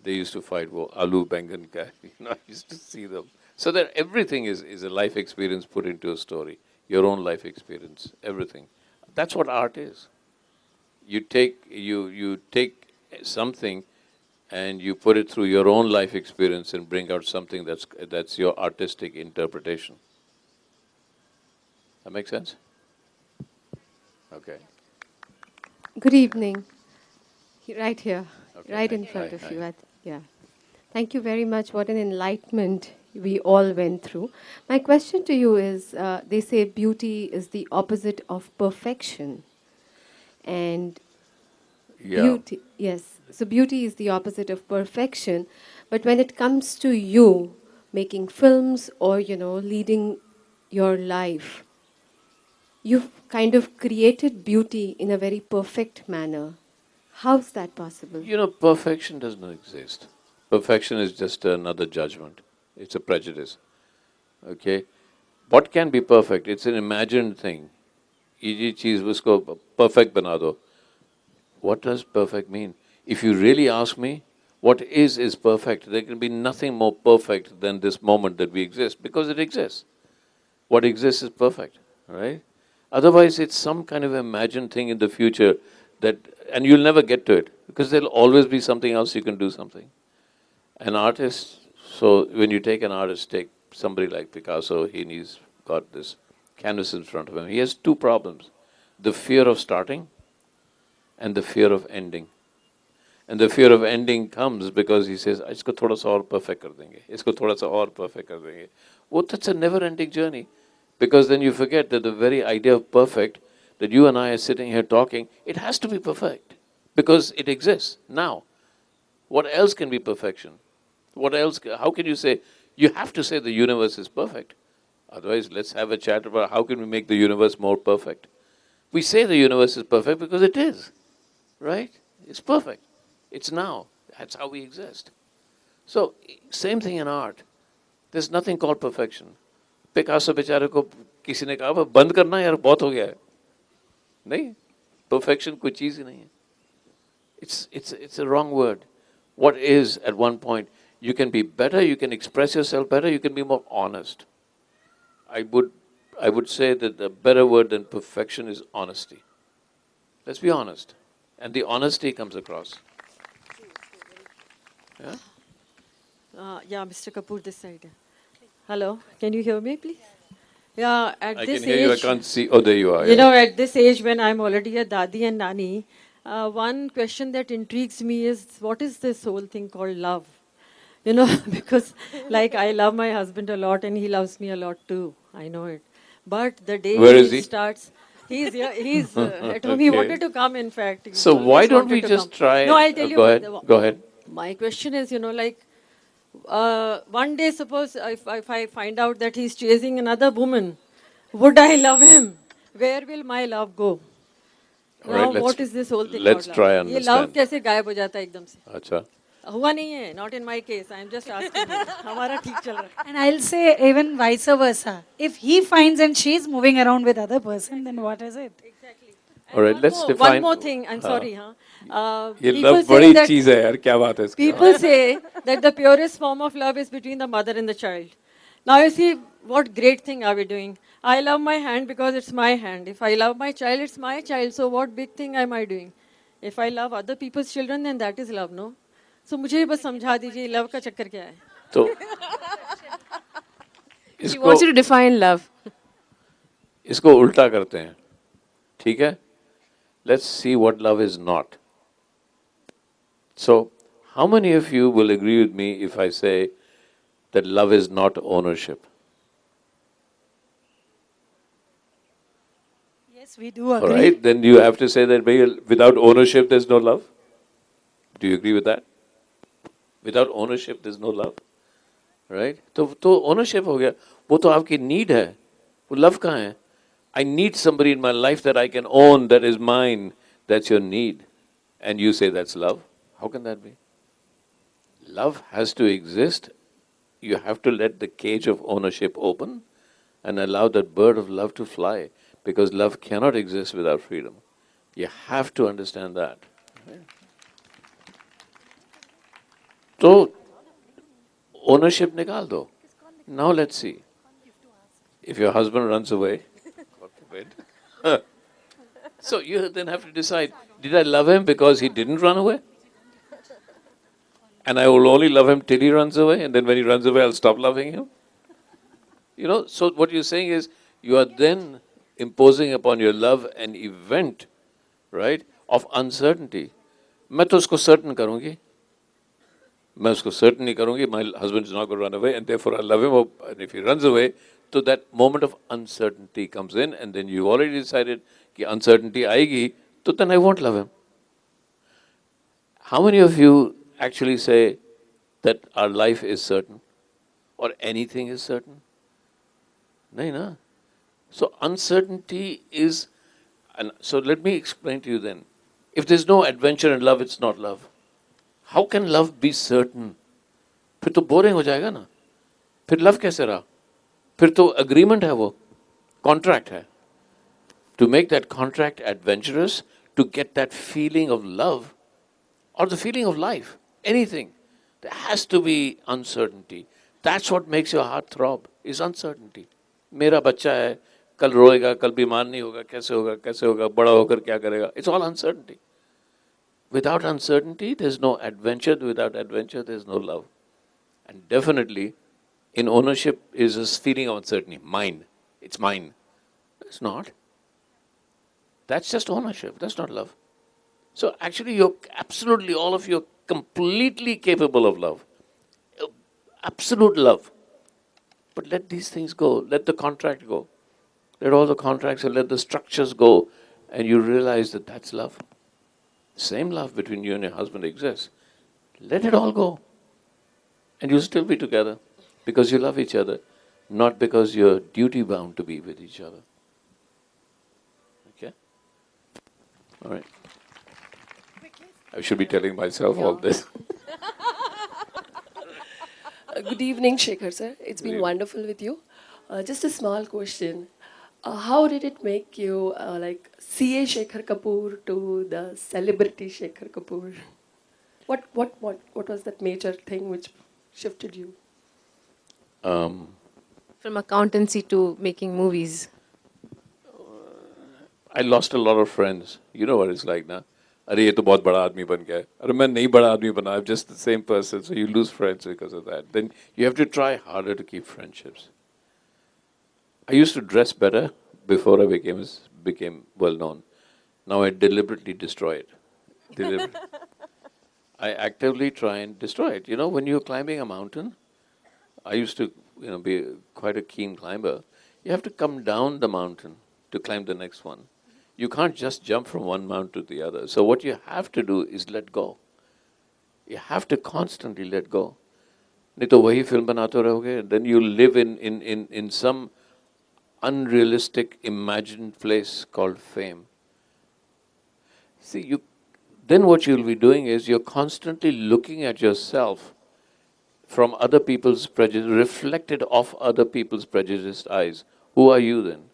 They used to fight, Alu Bengan Kai, I used to see them. So that everything is a life experience put into a story, your own life experience, everything. That's what art is. You take something and you put it through your own life experience and bring out something that's your artistic interpretation. That make sense? Okay. Good evening. Right here, Okay. right in Hi, front of hi. you. Yeah. Thank you very much. What an enlightenment we all went through. My question to you is, they say beauty is the opposite of perfection. And Yeah. beauty, yes. So beauty is the opposite of perfection. But when it comes to you making films or, leading your life, you've kind of created beauty in a very perfect manner. How's that possible? Perfection does not exist. Perfection is just another judgment. It's a prejudice. Okay? What can be perfect? It's an imagined thing. ये चीज़ उसको perfect बना दो. What does perfect mean? If you really ask me, what is perfect? There can be nothing more perfect than this moment that we exist, because it exists. What exists is perfect, right? Otherwise, it's some kind of imagined thing in the future that and you'll never get to it because there'll always be something else you can do something. An artist, so when you take an artist, take somebody like Picasso, he's got this canvas in front of him. He has two problems, the fear of starting and the fear of ending. And the fear of ending comes because he says, इसको थोड़ा सा और perfect कर देंगे, इसको थोड़ा सा और perfect कर देंगे. Well, that's a never-ending journey. Because then you forget that the very idea of perfect, that you and I are sitting here talking, it has to be perfect. Because it exists now. What else can be perfection? What else? How can you say, you have to say the universe is perfect. Otherwise, let's have a chat about how can we make the universe more perfect. We say the universe is perfect because it is, right? It's perfect. It's now. That's how we exist. So, same thing in art. There's nothing called perfection. Picasso बेचारे को किसी ने कहा बंद करना यार बहुत हो गया है. नहीं, perfection कोई चीज़ ही नहीं है. It's a wrong word. What is at one point? You can be better. You can express yourself better. You can be more honest. I would say that the better word than perfection is honesty. Let's be honest, and the honesty comes across. Yeah. Yeah, Mr. Kapur, this side. Hello, can you hear me, please? Yeah, at I this can hear you. I age, can't see. Oh, there you are. you yeah. know, at this age when I'm already a dadi and nani, one question that intrigues me is, what is this whole thing called love? You know, because like I love my husband a lot and he loves me a lot too. I know it. But the day Where is it he? starts, he's here, he's at home. He Okay. wanted to come, in fact. He So always why don't wanted we to just come. try? No, I'll tell you. Go ahead. Go ahead. My question is, you know, like, one day, suppose if I find out that he's chasing another woman, would I love him? Where will my love go? All Now, right, what is this whole thing let's called try love? and ये love understand. कैसे गायब हो जाता है एकदम से? अच्छा. हुआ नहीं है, not in my case. I'm just asking you. हमारा ठीक चल रहा है. And I'll say even vice versa. If he finds and she's moving around with other person, then what is it? All right, let's define. One more thing. I'm sorry, huh? ये People love say बड़ी that चीज़ है यार, क्या बात है इसकी? people say that the purest form of love is between the mother and the child. Now you see what great thing are we doing? I love my hand because it's my hand. If I love my child, it's my child. So what big thing am I doing? If I love other people's children, then that is love, no? So मुझे बस समझा दीजिए love का चक्कर क्या है? तो He wants you to define love. इसको उल्टा करते हैं, ठीक है? Let's see what love is not. So, how many of you will agree with me if I say that love is not ownership? Yes, we do All agree. right, then you have to say that without ownership there's no love. Do you agree with that? Without ownership there's no love, right? तो ownership हो गया, वो तो आपकी need है, वो love कहाँ है? I need somebody in my life that I can own, that is mine. That's your need. And you say that's love. How can that be? Love has to exist. You have to let the cage of ownership open and allow that bird of love to fly, because love cannot exist without freedom. You have to understand that. So, ownership निकाल दो. Now let's see. If your husband runs away, so you then have to decide, did I love him because he didn't run away? And I will only love him till he runs away, and then when he runs away, I'll stop loving him? You know, so what you're saying is, you are then imposing upon your love an event, right, of uncertainty. मैं तो उसको certain करूँगी. मैं उसको certain नहीं करूँगी. My husband is not going to run away, and therefore I love him. And if he runs away, so that moment of uncertainty comes in, and then you already decided कि uncertainty आएगी, so then I won't love him. How many of you actually say that our life is certain, or anything is certain? नहीं ना. So uncertainty is, and so let me explain to you then. If there's no adventure in love, it's not love. How can love be certain? फिर तो boring हो जाएगा ना. फिर love कैसे रहा? फिर तो agreement है वो, contract है. To make that contract adventurous, to get that feeling of love, or the feeling of life, anything, there has to be uncertainty. That's what makes your heart throb, is uncertainty. मेरा बच्चा है, कल रोएगा, कल बीमार नहीं होगा, कैसे होगा, बड़ा होकर क्या करेगा? It's all uncertainty. Without uncertainty, there's no adventure. Without adventure, there's no love. And definitely, in ownership is this feeling of uncertainty. Mine. It's mine. It's not. That's just ownership. That's not love. So actually, you're absolutely, all of you are completely capable of love. Absolute love. But let these things go. Let the contract go. Let all the contracts and let the structures go. And you realize that that's love. Same love between you and your husband exists. Let it all go. And you'll still be together because you love each other, not because you're duty bound to be with each other. Okay? All right. I should be telling myself all this. Good evening, Shekhar sir. It's been wonderful with you. Just a small question. How did it make you like CA Shekhar Kapur to the celebrity Shekhar Kapur? What was that major thing which shifted you? From accountancy to making movies. I lost a lot of friends. You know what it's like now. अरे ये तो बहुत बड़ा आदमी बन गया है. अरे मैं नहीं बड़ा आदमी बना. I'm just the same person. So you lose friends because of that. Then you have to try harder to keep friendships. I used to dress better before I became well known. Now I deliberately destroy it. Deliberately. I actively try and destroy it. You know, when you're climbing a mountain, I used to, be quite a keen climber. You have to come down the mountain to climb the next one. You can't just jump from one mountain to the other. So what you have to do is let go. You have to constantly let go. नहीं तो वही film बनाते रहोगे. Then you live in some unrealistic, imagined place called fame. See, then what you'll be doing is you're constantly looking at yourself from other people's prejudice, reflected off other people's prejudiced eyes. Who are you then?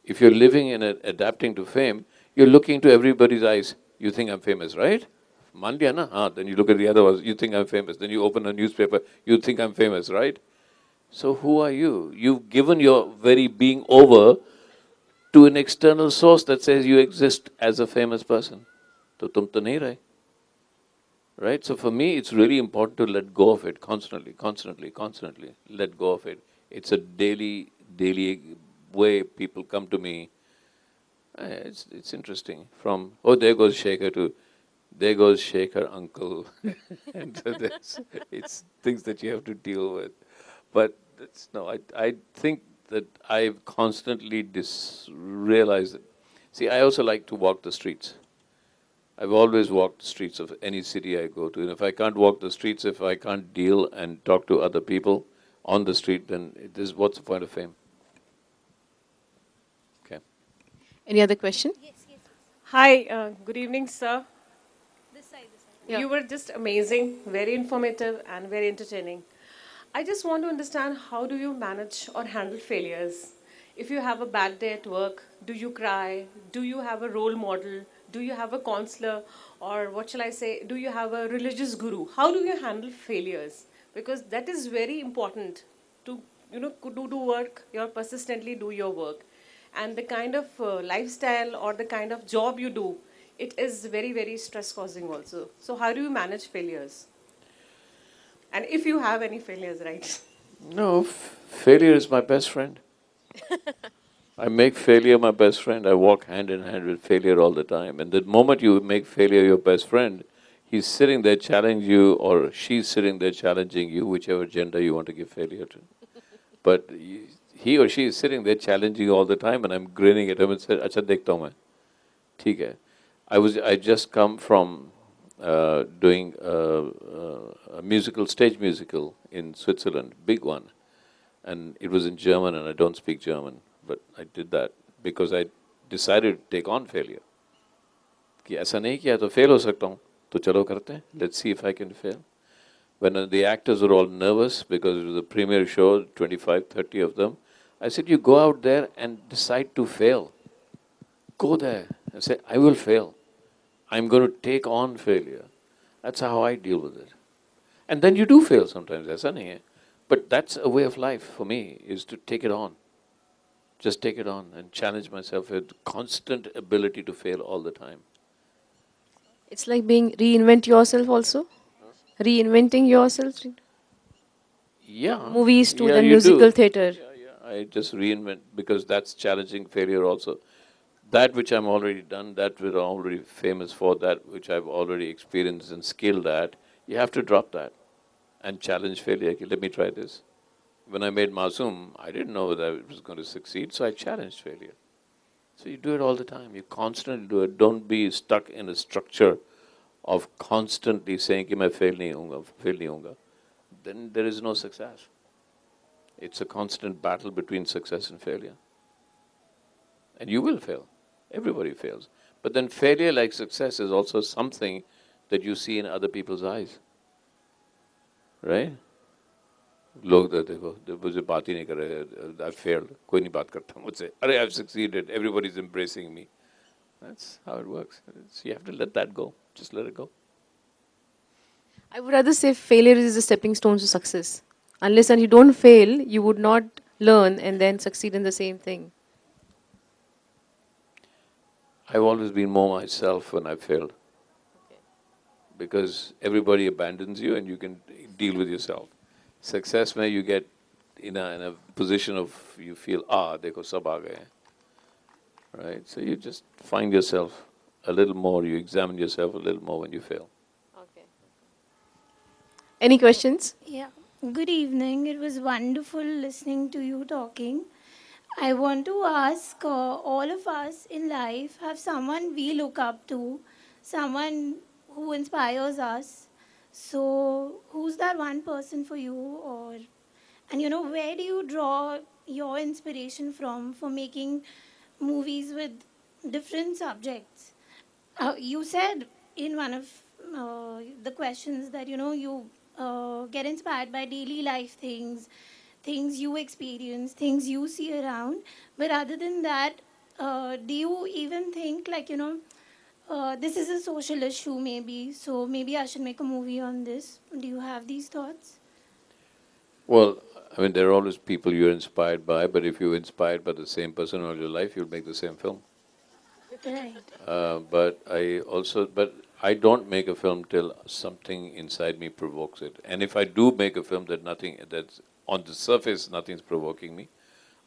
If you're living in adapting to fame, you're looking to everybody's eyes. You think I'm famous, right? मान लिया ना? Then you look at the other ones. You think I'm famous. Then you open a newspaper. You think I'm famous, right? So who are you? You've given your very being over to an external source that says you exist as a famous person. तो तुम तो नहीं रहे. Right? So for me, it's really important to let go of it constantly. Let go of it. It's a daily way people come to me. It's interesting. From, there goes Shekhar to, there goes Shekhar uncle. And so it's things that you have to deal with. But I think that I've constantly realized it. See, I also like to walk the streets. I've always walked the streets of any city I go to. And if I can't walk the streets, if I can't deal and talk to other people on the street, then what's the point of fame? Okay. Any other question? Hi, good evening, sir. This side. Yeah. You were just amazing, very informative, and very entertaining. I just want to understand, how do you manage or handle failures? If you have a bad day at work, do you cry? Do you have a role model? Do you have a counselor? Or what shall I say? Do you have a religious guru? How do you handle failures? Because that is very important to, do work, persistently do your work. And the kind of lifestyle or the kind of job you do, it is very, very stress causing also. So how do you manage failures? And if you have any failures, right? No, failure is my best friend. I make failure my best friend. I walk hand in hand with failure all the time. And the moment you make failure your best friend, he's sitting there challenging you, or she's sitting there challenging you, whichever gender you want to give failure to. But he or she is sitting there challenging you all the time, and I'm grinning at him and saying, "Acha dekhta hu main." ठीक है. I just come from doing a stage musical in Switzerland, big one. And it was in German, and I don't speak German. But I did that because I decided to take on failure. कि ऐसा नहीं किया तो fail हो सकता हूँ, तो चलो करते हैं. Let's see if I can fail. When the actors were all nervous because it was a premiere show, 25, 30 of them, I said, you go out there and decide to fail. Go there and say, I will fail. I'm going to take on failure. That's how I deal with it. And then you do fail sometimes, ऐसा नहीं है. But that's a way of life for me, is to take it on. Just take it on and challenge myself with constant ability to fail all the time. It's like being reinvent yourself also. Reinventing yourself. Yeah. Movies to Yeah, then you musical do. theatre. Yeah. I just reinvent because that's challenging failure also. That which I'm already done, that which I'm already famous for, that which I've already experienced and skilled at, you have to drop that and challenge failure. Okay, let me try this. When I made Masoom, I didn't know that it was going to succeed, so I challenged failure. So you do it all the time. You constantly do it. Don't be stuck in a structure of constantly saying कि मैं fail नहीं होऊंगा. Then there is no success. It's a constant battle between success and failure. And you will fail. Everybody fails. But then failure, like success, is also something that you see in other people's eyes. Right? लोग तो देखो मुझे बात ही नहीं कर रहे I failed कोई नहीं बात करता मुझसे अरे I've succeeded everybody's embracing me. That's how it works. You have to let that go. Just let it go. I would rather say failure is a stepping stone to success. Unless and you don't fail, you would not learn and then succeed in the same thing. I've always been more myself when I failed. Because everybody abandons you and you can deal with yourself. Success where you get in a position of you feel देखो सब आ गए हैं. Right? So you just find yourself a little more, you examine yourself a little more when you fail. Okay. Any questions? Yeah. Good evening. It was wonderful listening to you talking. I want to ask all of us in life have someone we look up to, someone who inspires us. So, who's that one person for you? And where do you draw your inspiration from for making movies with different subjects? You said in one of the questions that you get inspired by daily life things, things you experience, things you see around. But other than that, do you even think like this is a social issue maybe, so maybe I should make a movie on this? Do you have these thoughts? Well, I mean, there are always people you're inspired by, but if you're inspired by the same person all your life, you'll make the same film. Right. But I don't make a film till something inside me provokes it. And if I do make a film that's on the surface, nothing's provoking me,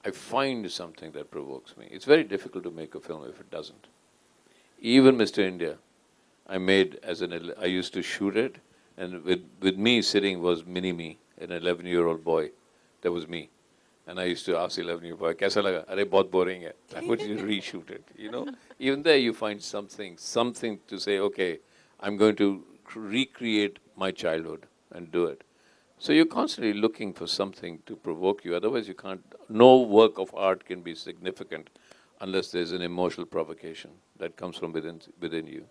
I find something that provokes me. It's very difficult to make a film if it doesn't. Even Mr. India, I used to shoot it, and with me sitting was mini-me, an 11-year-old boy. That was me. And I used to ask 11-year-old boy, "Kaisa laga? Arey, bahut boring hai." I would reshoot it, Even there you find something to say, okay, I'm going to recreate my childhood and do it. So you're constantly looking for something to provoke you. Otherwise you can't, no work of art can be significant unless there's an emotional provocation that comes from within you.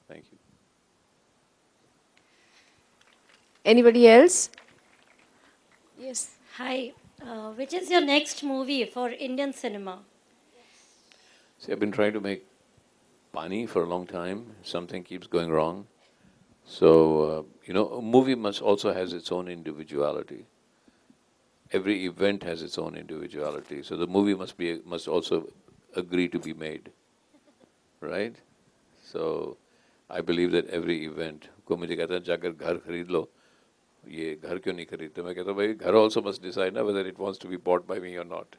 Thank you. Anybody else? Yes. Hi. Which is your next movie for Indian cinema? See, I've been trying to make Pani for a long time. Something keeps going wrong. So, a movie must also has its own individuality. Every event has its own individuality. So the movie must also agree to be made. Right? So I believe that every event, कोई मुझे कहता है जाकर घर खरीद लो, ये घर क्यों नहीं खरीदते? मैं कहता हूँ भाई घर also must decide now whether it wants to be bought by me or not.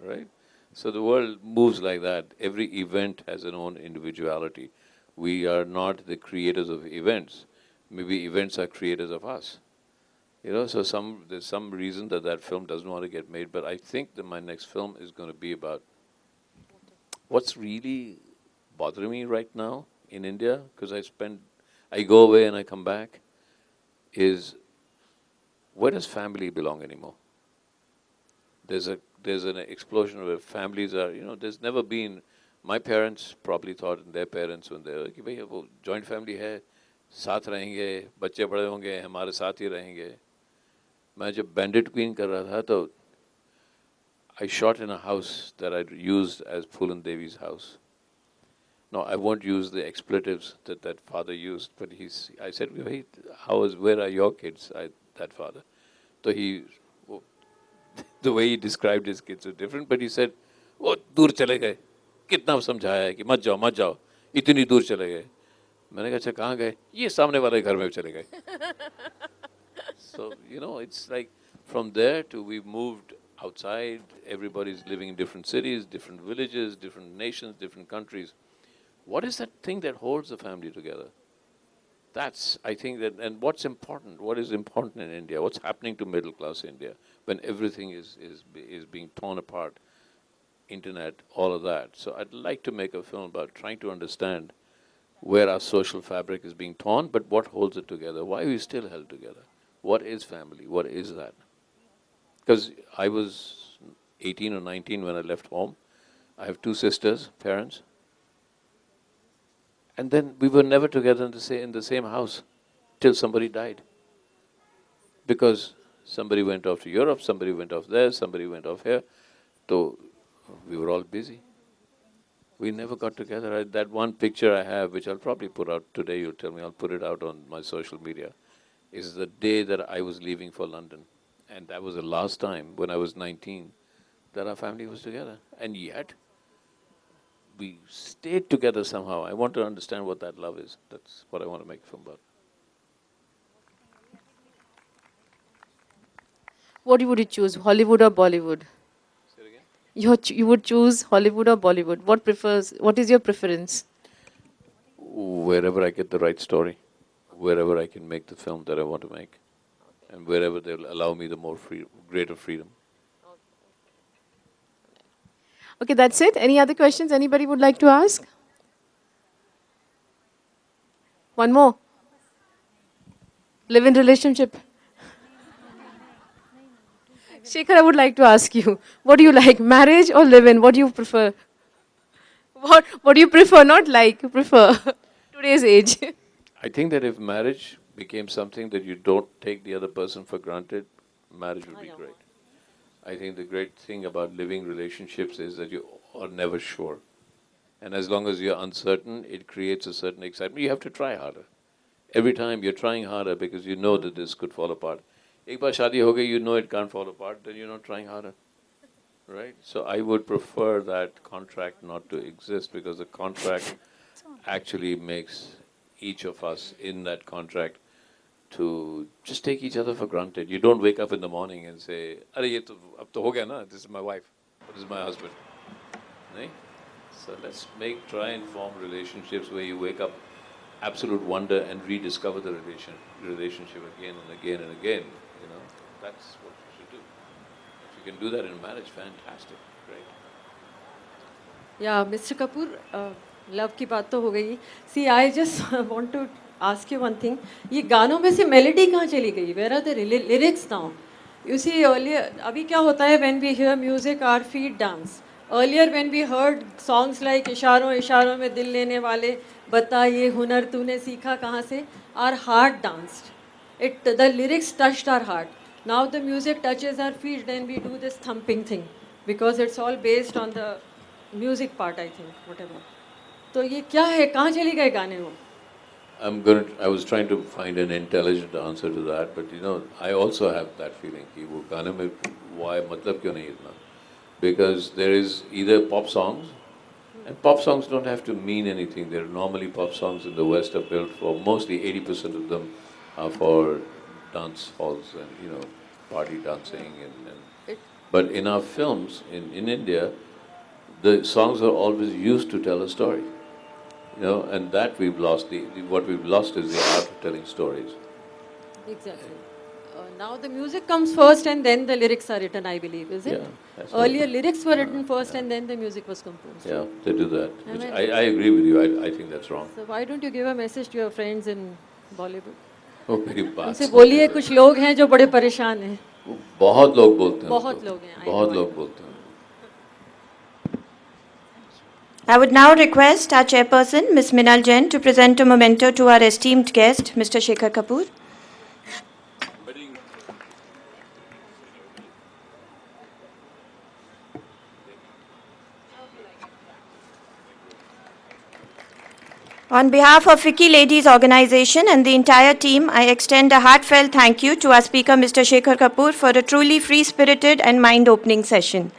Right? So the world moves like that. Every event has an own individuality. We are not the creators of events. Maybe events are creators of us. So there's some reason that film doesn't want to get made, but I think that my next film is going to be about what's really bothering me right now in India, because I go away and I come back, is where does family belong anymore? There's an explosion where families are, there's never been, my parents probably thought in their parents when they were कि भाई वो joint family है, साथ रहेंगे, बच्चे बड़े होंगे, हमारे साथ ही रहेंगे. मैं जब Bandit Queen कर रहा था तो I shot in a house that I'd used as Phulan Devi's house. No, I won't use the expletives that father used, but I said, "Wait, where are your kids?" That father. So the way he described his kids was different, but he said, "Oh, dur chale gaye." कितना समझाया है कि मत जाओ, इतनी दूर चले गए. मैंने कहा अच्छा कहाँ गए? ये सामने वाले घर में चले गए. So, you know, it's like from there to we've moved outside, everybody's living in different cities, different villages, different nations, different countries. What is that thing that holds the family together? That's, I think that, and what is important in India, what's happening to middle class India when everything is being torn apart, internet, all of that. So I'd like to make a film about trying to understand where our social fabric is being torn, but what holds it together? Why are we still held together? What is family? What is that? Because I was 18 or 19 when I left home. I have two sisters, parents. And then we were never together in the same house till somebody died. Because somebody went off to Europe, somebody went off there, somebody went off here. So we were all busy. We never got together. That one picture I have, which I'll probably put out today, you'll tell me, I'll put it out on my social media, is the day that I was leaving for London. And that was the last time, when I was 19, that our family was together. And yet, we stayed together somehow. I want to understand what that love is. That's what I want to make a film about. What would you choose, Hollywood or Bollywood? Say it again? You would choose Hollywood or Bollywood. What is your preference? Wherever I get the right story, wherever I can make the film that I want to make, and wherever they'll allow me the greater freedom. Okay, that's it. Any other questions anybody would like to ask? One more. Live in relationship. Shekhar, I would like to ask you, what do you like, marriage or live in? What do you prefer? What do you prefer, not like, prefer? Today's age. I think that if marriage became something that you don't take the other person for granted, marriage would be great. I think the great thing about living relationships is that you are never sure. And as long as you're uncertain, it creates a certain excitement. You have to try harder. Every time you're trying harder because you know that this could fall apart. Ek baar shaadi ho gayi, you know it can't fall apart, then you're not trying harder. Right? So I would prefer that contract not to exist, because the contract actually makes each of us in that contract to just take each other for granted. You don't wake up in the morning and say, "Arey, ye to, ab to ho gaya na, this is my wife, or this is my husband." Nahin? So let's try and form relationships where you wake up absolute wonder and rediscover the relationship again and again and again. You know, that's what you should do. If you can do that in marriage, fantastic, great. Yeah, Mr. Kapur, love की बात तो हो गई. See, I just want to ask you one thing. ये गानों में से melody कहाँ चली गई? Where are the lyrics now? You see, earlier, अभी क्या होता है when we hear music, our feet dance. Earlier, when we heard songs like इशारों इशारों में दिल लेने वाले, बता ये हुनर तूने सीखा कहाँ से, our heart danced. The lyrics touched our heart. Now the music touches our feet, then we do this thumping thing, because it's all based on the music part, I think, whatever. तो ये क्या है? कहाँ चली गए गाने वो? I was trying to find an intelligent answer to that, but you know, I also have that feeling कि वो गाने में why मतलब क्यों नहीं इतना? Because there is either pop songs, and pop songs don't have to mean anything. They're normally pop songs in the West are built for, mostly 80% of them are for dance halls and, you know, party dancing but in our films in India, the songs are always used to tell a story. You know, and that we've lost. What we've lost is the art of telling stories. Exactly. Now the music comes first and then the lyrics are written, I believe, is it? Yeah. Earlier lyrics were written first and then the music was composed. Yeah, they do that. Which I agree with you. I think that's wrong. So why don't you give a message to your friends in Bollywood? Oh, मेरी बात उनसे बोलिए कुछ लोग हैं जो बड़े परेशान हैं. बहुत लोग बोलते हैं. बहुत लोग हैं. बहुत लोग बोलते हैं. I would now request our chairperson, Ms. Minal Jain, to present a memento to our esteemed guest, Mr. Shekhar Kapur. On behalf of Vicky Ladies Organization and the entire team, I extend a heartfelt thank you to our speaker, Mr. Shekhar Kapur, for a truly free-spirited and mind-opening session.